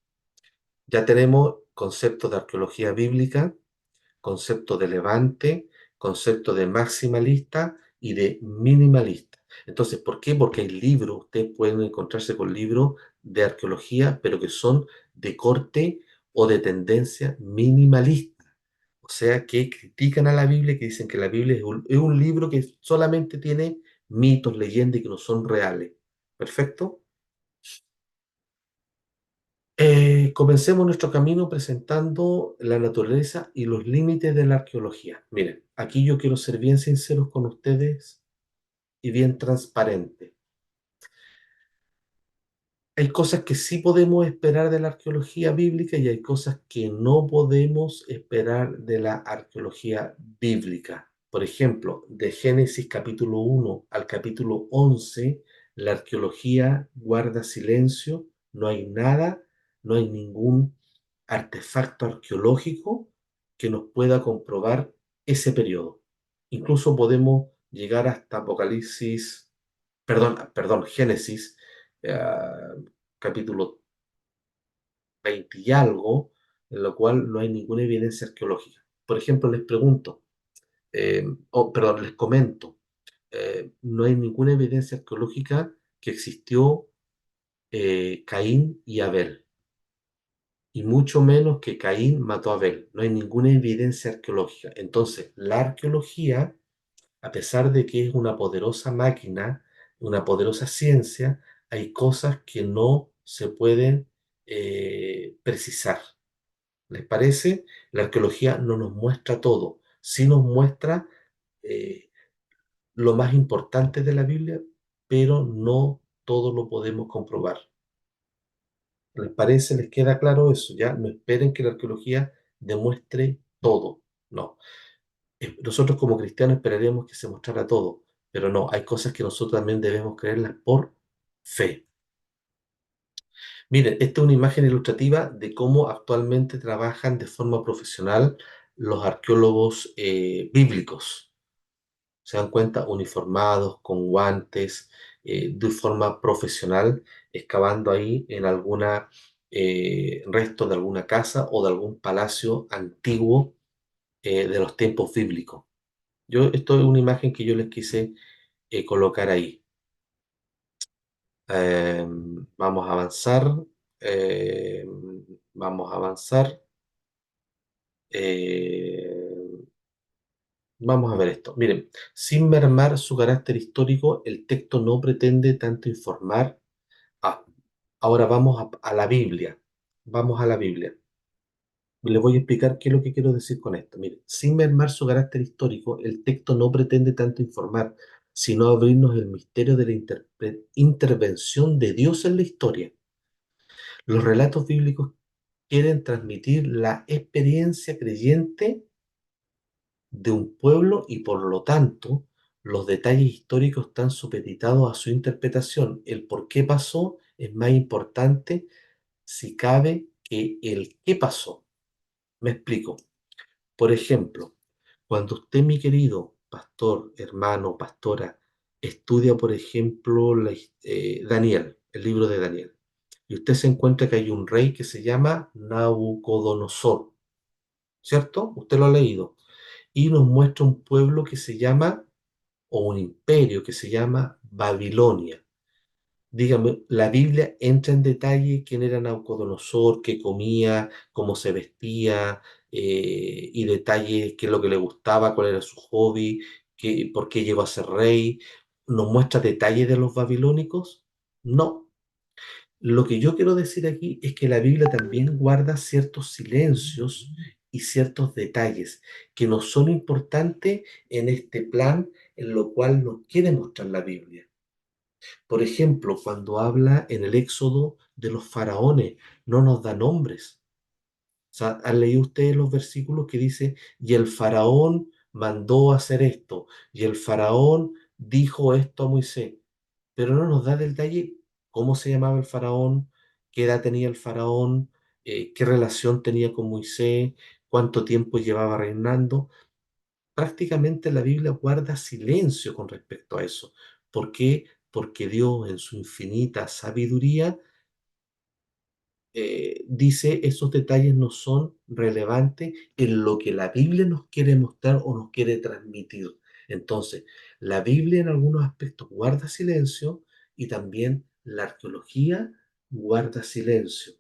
Ya tenemos conceptos de arqueología bíblica, concepto de levante, concepto de maximalista y de minimalista. Entonces, ¿por qué? Porque hay libros, ustedes pueden encontrarse con libros de arqueología, pero que son de corte o de tendencia minimalista. O sea, que critican a la Biblia, que dicen que la Biblia es un libro que solamente tiene mitos, leyendas y que no son reales. ¿Perfecto? Comencemos nuestro camino presentando la naturaleza y los límites de la arqueología. Miren, aquí yo quiero ser bien sincero con ustedes y bien transparente. Hay cosas que sí podemos esperar de la arqueología bíblica y hay cosas que no podemos esperar de la arqueología bíblica. Por ejemplo, de Génesis capítulo 1 al capítulo 11, la arqueología guarda silencio, no hay nada, no hay ningún artefacto arqueológico que nos pueda comprobar ese periodo. Incluso podemos llegar hasta Apocalipsis, perdón, Génesis, eh, capítulo 20 y algo, en lo cual no hay ninguna evidencia arqueológica. Por ejemplo, les pregunto, perdón, les comento, no hay ninguna evidencia arqueológica que existió Caín y Abel, y mucho menos que Caín mató a Abel. No hay ninguna evidencia arqueológica. Entonces, la arqueología, a pesar de que es una poderosa máquina, una poderosa ciencia, hay cosas que no se pueden precisar. ¿Les parece? La arqueología no nos muestra todo, sí nos muestra eh, lo más importante de la Biblia, pero no todo lo podemos comprobar. ¿Les parece? ¿Les queda claro eso? Ya no esperen que la arqueología demuestre todo. No. Nosotros como cristianos esperaríamos que se mostrara todo, pero no, hay cosas que nosotros también debemos creerlas por fe. Miren, esta es una imagen ilustrativa de cómo actualmente trabajan de forma profesional los arqueólogos bíblicos. Se dan cuenta, uniformados, con guantes, de forma profesional, excavando ahí en alguna resto de alguna casa o de algún palacio antiguo de los tiempos bíblicos. Esto es una imagen que yo les quise colocar ahí. Eh, vamos a avanzar. eh, vamos a avanzar. eh, Vamos a ver esto. Miren, sin mermar su carácter histórico, el texto no pretende tanto informar. Ah, ahora vamos a la Biblia. Vamos a la Biblia. Les voy a explicar qué es lo que quiero decir con esto. Miren, sin mermar su carácter histórico, el texto no pretende tanto informar, sino abrirnos el misterio de la intervención de Dios en la historia. Los relatos bíblicos quieren transmitir la experiencia creyente de un pueblo y por lo tanto los detalles históricos están supeditados a su interpretación. El por qué pasó es más importante, si cabe, que el qué pasó. Me explico. Por ejemplo, cuando usted, mi querido pastor, hermano, pastora, estudia, por ejemplo, Daniel, el libro de Daniel, y usted se encuentra que hay un rey que se llama Nabucodonosor, ¿cierto? Usted lo ha leído. Y nos muestra un pueblo que se llama, o un imperio que se llama Babilonia. Dígame, la Biblia entra en detalle quién era Nabucodonosor, qué comía, cómo se vestía, y detalle qué es lo que le gustaba, cuál era su hobby, por qué llegó a ser rey. ¿Nos muestra detalles de los babilónicos? No. Lo que yo quiero decir aquí es que la Biblia también guarda ciertos silencios y ciertos detalles que no son importantes en este plan en lo cual nos quiere mostrar la Biblia. Por ejemplo, cuando habla en el Éxodo de los faraones, no nos da nombres. O sea, ¿han leído ustedes los versículos que dice, y el faraón mandó hacer esto, y el faraón dijo esto a Moisés? Pero no nos da detalle cómo se llamaba el faraón, qué edad tenía el faraón, qué relación tenía con Moisés, cuánto tiempo llevaba reinando. Prácticamente la Biblia guarda silencio con respecto a eso. ¿Por qué? Porque Dios en su infinita sabiduría dice esos detalles no son relevantes en lo que la Biblia nos quiere mostrar o nos quiere transmitir. Entonces, la Biblia en algunos aspectos guarda silencio y también la arqueología guarda silencio.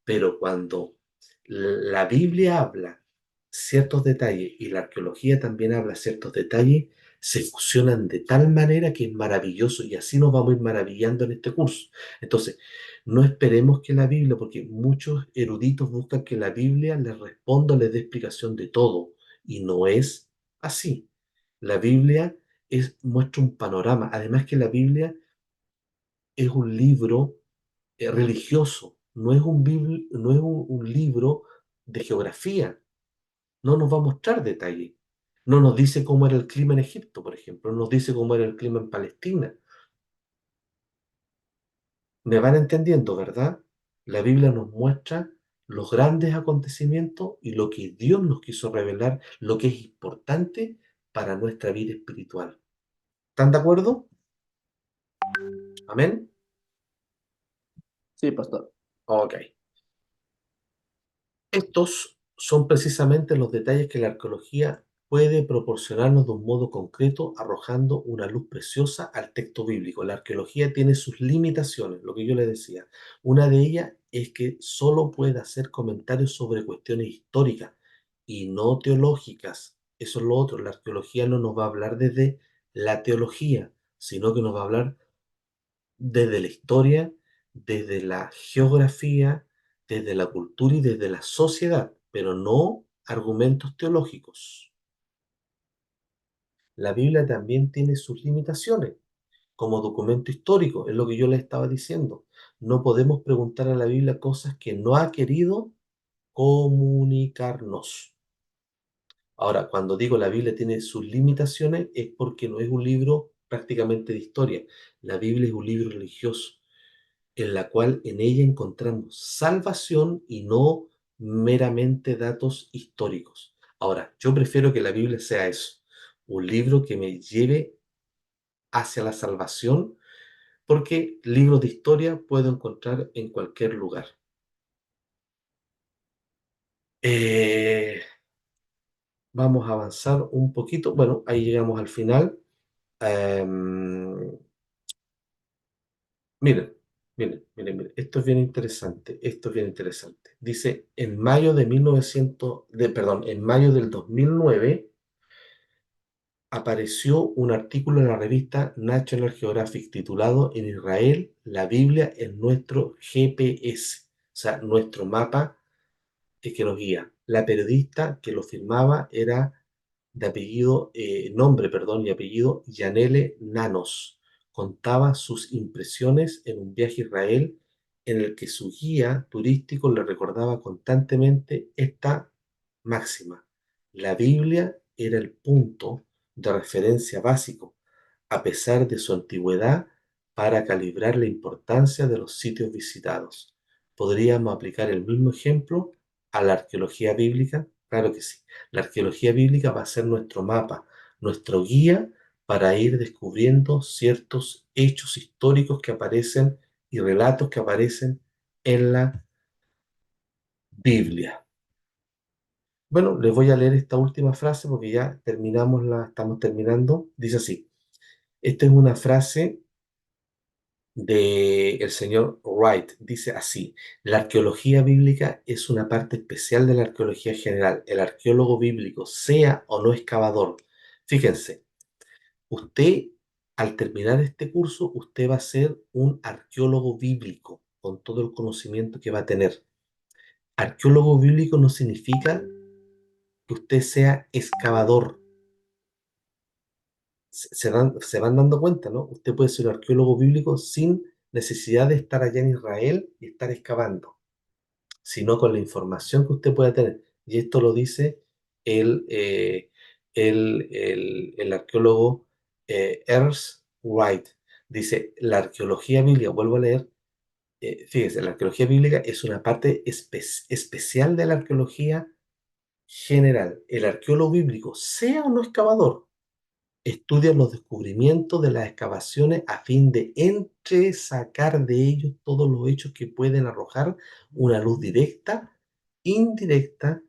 Pero cuando la Biblia habla ciertos detalles y la arqueología también habla ciertos detalles, se fusionan de tal manera que es maravilloso y así nos vamos a ir maravillando en este curso. Entonces, no esperemos que la Biblia, porque muchos eruditos buscan que la Biblia les responda, les dé explicación de todo, y no es así. La Biblia muestra un panorama. Además que la Biblia es un libro religioso, no es no es un libro de geografía. No nos va a mostrar detalle. No nos dice cómo era el clima en Egipto, por ejemplo. No nos dice cómo era el clima en Palestina. Me van entendiendo, ¿verdad? La Biblia nos muestra los grandes acontecimientos y lo que Dios nos quiso revelar, lo que es importante para nuestra vida espiritual. ¿Están de acuerdo? Amén. Sí, pastor. Ok. Estos son precisamente los detalles que la arqueología puede proporcionarnos de un modo concreto, arrojando una luz preciosa al texto bíblico. La arqueología tiene sus limitaciones, lo que yo le decía. Una de ellas es que solo puede hacer comentarios sobre cuestiones históricas y no teológicas. Eso es lo otro. La arqueología no nos va a hablar desde la teología, sino que nos va a hablar desde la historia, desde la geografía, desde la cultura y desde la sociedad, pero no argumentos teológicos. La Biblia también tiene sus limitaciones como documento histórico, es lo que yo le estaba diciendo. No podemos preguntar a la Biblia cosas que no ha querido comunicarnos. Ahora, cuando digo la Biblia tiene sus limitaciones, es porque no es un libro prácticamente de historia. La Biblia es un libro religioso en la cual en ella encontramos salvación y no meramente datos históricos. Ahora, yo prefiero que la Biblia sea eso, un libro que me lleve hacia la salvación, porque libros de historia puedo encontrar en cualquier lugar. Eh, Vamos a avanzar un poquito. Bueno, ahí llegamos al final. Em, Miren, miren, esto es bien interesante, esto es bien interesante. Dice, en mayo de 1900, perdón, en mayo del 2009 apareció un artículo en la revista National Geographic titulado En Israel, la Biblia es nuestro GPS, o sea, nuestro mapa que nos guía. La periodista que lo firmaba era de apellido, nombre, perdón, y apellido Yanele Nanos. Contaba sus impresiones en un viaje a Israel en el que su guía turístico le recordaba constantemente esta máxima. La Biblia era el punto de referencia básico, a pesar de su antigüedad, para calibrar la importancia de los sitios visitados. ¿Podríamos aplicar el mismo ejemplo a la arqueología bíblica? Claro que sí. La arqueología bíblica va a ser nuestro mapa, nuestro guía para ir descubriendo ciertos hechos históricos que aparecen y relatos que aparecen en la Biblia. Bueno, les voy a leer esta última frase porque ya estamos terminando. Dice así, esta es una frase del señor Wright. Dice así, la arqueología bíblica es una parte especial de la arqueología general. El arqueólogo bíblico, sea o no excavador. Fíjense, usted al terminar este curso, usted va a ser un arqueólogo bíblico con todo el conocimiento que va a tener. Arqueólogo bíblico no significa que usted sea excavador. Se van dando cuenta, ¿no? Usted puede ser un arqueólogo bíblico sin necesidad de estar allá en Israel y estar excavando, sino con la información que usted pueda tener. Y esto lo dice el, eh, el arqueólogo Ernst Wright. Dice, la arqueología bíblica, vuelvo a leer, fíjese, la arqueología bíblica es una parte especial de la arqueología general. El arqueólogo bíblico, sea o no excavador, estudia los descubrimientos de las excavaciones a fin de entresacar de ellos todos los hechos que pueden arrojar una luz directa, indirecta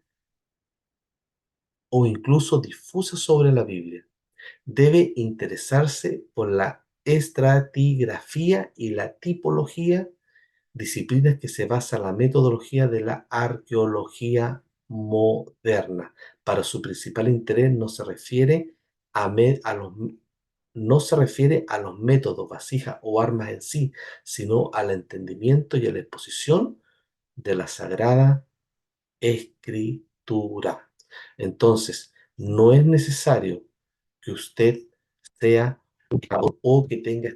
o incluso difusa sobre la Biblia. Debe interesarse por la estratigrafía y la tipología, disciplinas que se basa en la metodología de la arqueología moderna. Para su principal interés no se refiere a los métodos, vasijas o armas en sí, sino al entendimiento y a la exposición de la Sagrada Escritura. Entonces, no es necesario que usted sea o que tenga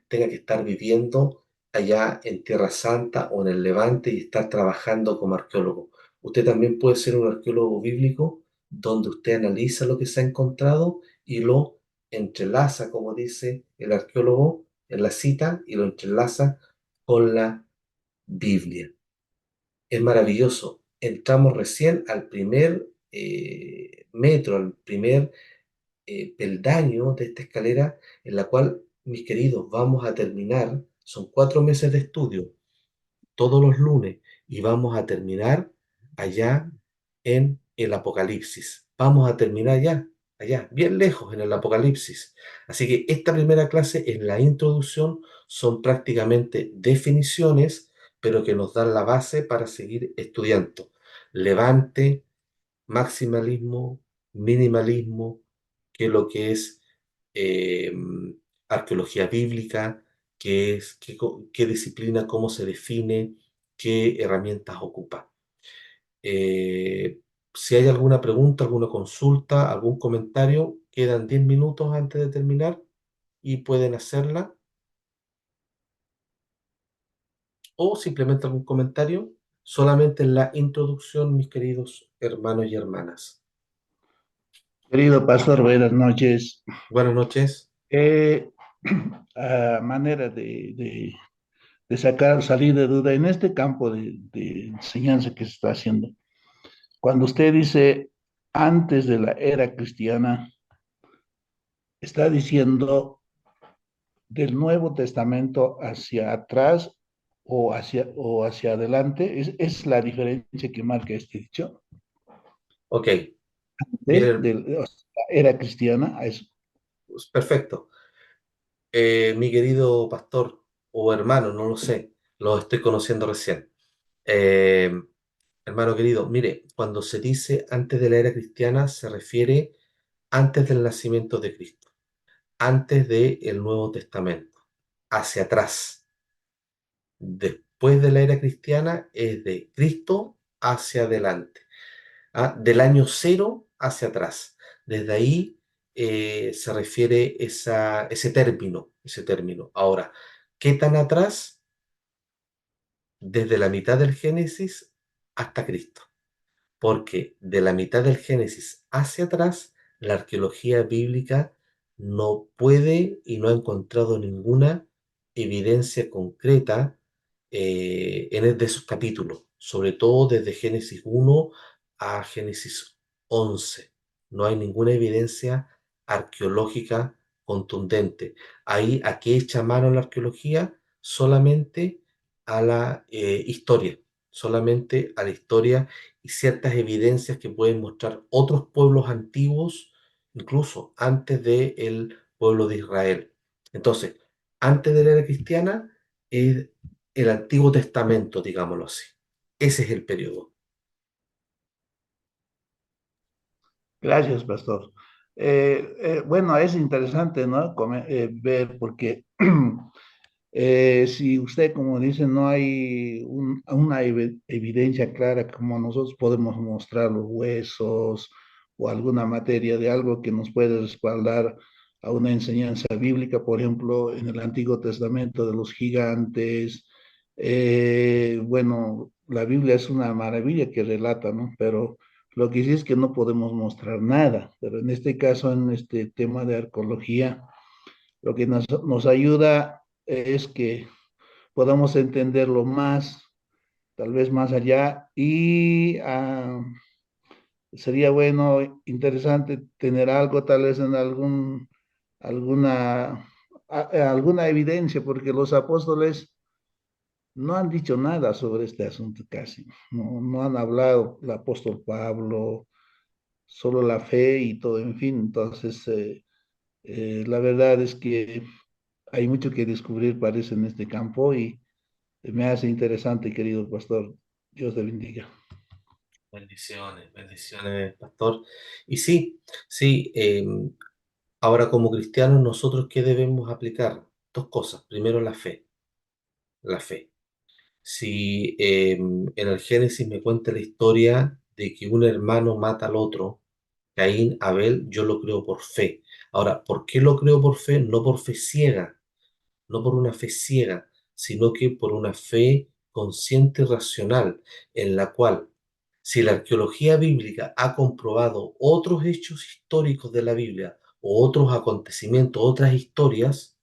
que estar viviendo allá en Tierra Santa o en el Levante y estar trabajando como arqueólogo. Usted también puede ser un arqueólogo bíblico donde usted analiza lo que se ha encontrado y lo entrelaza, como dice el arqueólogo en la cita, y lo entrelaza con la Biblia. Es maravilloso. Entramos recién al primer metro, al primer peldaño de esta escalera en la cual, mis queridos, vamos a terminar. Son 4 meses de estudio todos los lunes y vamos a terminar allá en el Apocalipsis. Vamos a terminar allá, bien lejos en el Apocalipsis. Así que esta primera clase es la introducción, son prácticamente definiciones, pero que nos dan la base para seguir estudiando. Levante, maximalismo, minimalismo, que es lo que es eh, arqueología bíblica, qué disciplina, cómo se define, qué herramientas ocupa. Eh, si hay alguna pregunta, alguna consulta, algún comentario, quedan 10 minutos antes de terminar y pueden hacerla, o simplemente algún comentario, solamente en la introducción, mis queridos hermanos y hermanas. Querido pastor, buenas noches. Buenas noches. Eh, a manera de salir de duda en este campo de enseñanza que se está haciendo, cuando usted dice antes de la era cristiana, está diciendo del Nuevo Testamento hacia atrás o hacia adelante. Es la diferencia que marca este dicho. Ok, miren, De la era cristiana a eso. pues, perfecto. Mi querido pastor o hermano, no lo sé, lo estoy conociendo recién. Eh, Hermano querido, mire, cuando se dice antes de la era cristiana, se refiere antes del nacimiento de Cristo, antes del Nuevo Testamento, hacia atrás. Después de la era cristiana es de Cristo hacia adelante. Del año cero hacia atrás. Desde ahí se refiere ese término. Ahora, ¿qué tan atrás? Desde la mitad del Génesis hasta Cristo, porque de la mitad del Génesis hacia atrás, la arqueología bíblica no puede y no ha encontrado ninguna evidencia concreta de esos capítulos, sobre todo desde Génesis 1 a Génesis 11. No hay ninguna evidencia arqueológica contundente. Ahí, ¿a qué echa mano la arqueología? Solamente a la historia, solamente a la historia y ciertas evidencias que pueden mostrar otros pueblos antiguos, incluso antes del pueblo de Israel. Entonces, antes de la era cristiana es el Antiguo Testamento, digámoslo así. Ese es el periodo. Gracias, pastor. Bueno, es interesante, ¿no? Ver porque si usted, como dice, no hay una evidencia clara como nosotros podemos mostrar los huesos o alguna materia de algo que nos puede respaldar a una enseñanza bíblica, por ejemplo, en el Antiguo Testamento de los gigantes. Bueno, la Biblia es una maravilla que relata, ¿no? Pero lo que sí es que no podemos mostrar nada. Pero en este caso, en este tema de arqueología, lo que nos ayuda es que podamos entenderlo más, tal vez más allá, y sería bueno, interesante tener algo, tal vez en alguna, alguna evidencia, porque los apóstoles no han dicho nada sobre este asunto casi, no han hablado, el apóstol Pablo, solo la fe y todo, en fin, entonces La verdad es que hay mucho que descubrir, parece, en este campo y me hace interesante, querido pastor. Dios te bendiga. Bendiciones, bendiciones, pastor. Y sí, sí, ahora como cristianos nosotros ¿qué debemos aplicar? Dos cosas. Primero la fe, la fe. Si en el Génesis me cuenta la historia de que un hermano mata al otro, Caín, Abel, yo lo creo por fe. Ahora, ¿por qué lo creo por fe? No por fe ciega, no por una fe ciega, sino que por una fe consciente y racional, en la cual, si la arqueología bíblica ha comprobado otros hechos históricos de la Biblia o otros acontecimientos, otras historias,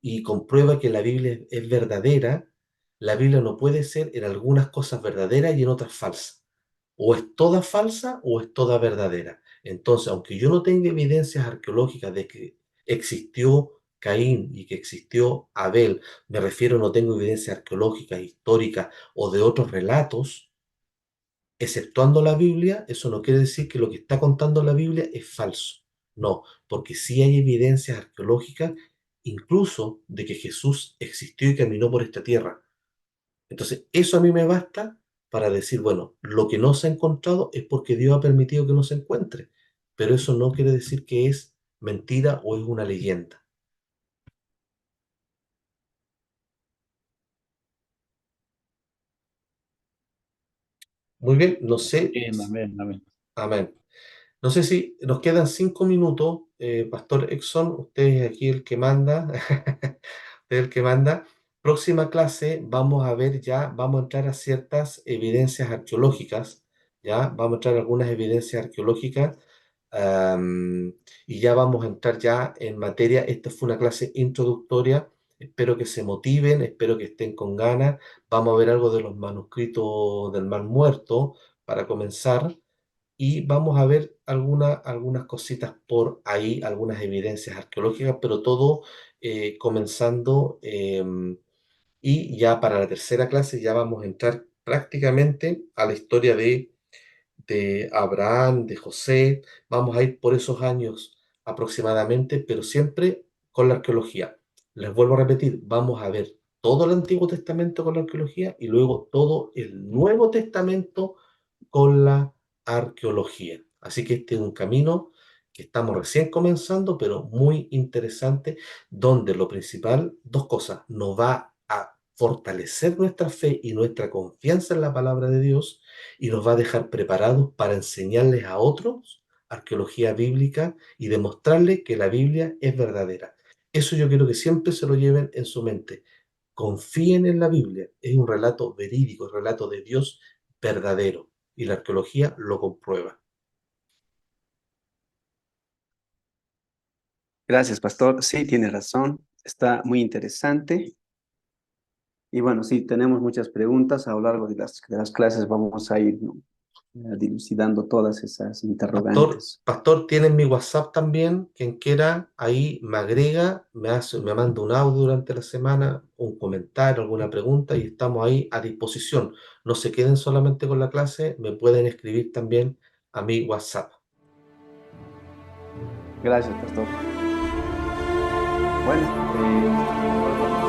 y comprueba que la Biblia es verdadera, la Biblia no puede ser en algunas cosas verdadera y en otras falsa. O es toda falsa o es toda verdadera. Entonces, aunque yo no tenga evidencias arqueológicas de que existió Caín y que existió Abel, me refiero, no tengo evidencias arqueológicas, históricas o de otros relatos, exceptuando la Biblia, eso no quiere decir que lo que está contando la Biblia es falso. No, porque sí hay evidencias arqueológicas, incluso de que Jesús existió y caminó por esta tierra. Entonces, eso a mí me basta para decir, bueno, lo que no se ha encontrado es porque Dios ha permitido que no se encuentre, pero eso no quiere decir que es mentira o es una leyenda. Muy bien, no sé, Bien, amén, amén. amén. No sé si nos quedan 5 minutos, Pastor Exxon, usted es aquí el que manda, usted es el que manda. Próxima clase vamos a ver ya, vamos a entrar a ciertas evidencias arqueológicas, ya, vamos a entrar a algunas evidencias arqueológicas y ya vamos a entrar ya en materia. Esta fue una clase introductoria, espero que se motiven, espero que estén con ganas. Vamos a ver algo de los manuscritos del Mar Muerto para comenzar y vamos a ver algunas cositas por ahí, algunas evidencias arqueológicas, pero todo comenzando y ya para la tercera clase ya vamos a entrar prácticamente a la historia de Abraham, de José, vamos a ir por esos años aproximadamente, pero siempre con la arqueología. Les vuelvo a repetir, vamos a ver todo el Antiguo Testamento con la arqueología y luego todo el Nuevo Testamento con la arqueología. Así que este es un camino que estamos recién comenzando, pero muy interesante, donde lo principal, dos cosas, nos va a fortalecer nuestra fe y nuestra confianza en la palabra de Dios y nos va a dejar preparados para enseñarles a otros arqueología bíblica y demostrarles que la Biblia es verdadera. Eso yo quiero que siempre se lo lleven en su mente. Confíen en la Biblia, es un relato verídico, un relato de Dios verdadero y la arqueología lo comprueba. Gracias, pastor. Sí, tiene razón. Está muy interesante. Y bueno, sí, tenemos muchas preguntas. A lo largo de las clases vamos a ir, ¿no? Dilucidando todas esas interrogantes. Pastor, tienen mi WhatsApp también, quien quiera, ahí me agrega, me manda un audio durante la semana, un comentario, alguna pregunta y estamos ahí a disposición. No se queden solamente con la clase, me pueden escribir también a mi WhatsApp. Gracias, pastor. Bueno, igual vamos.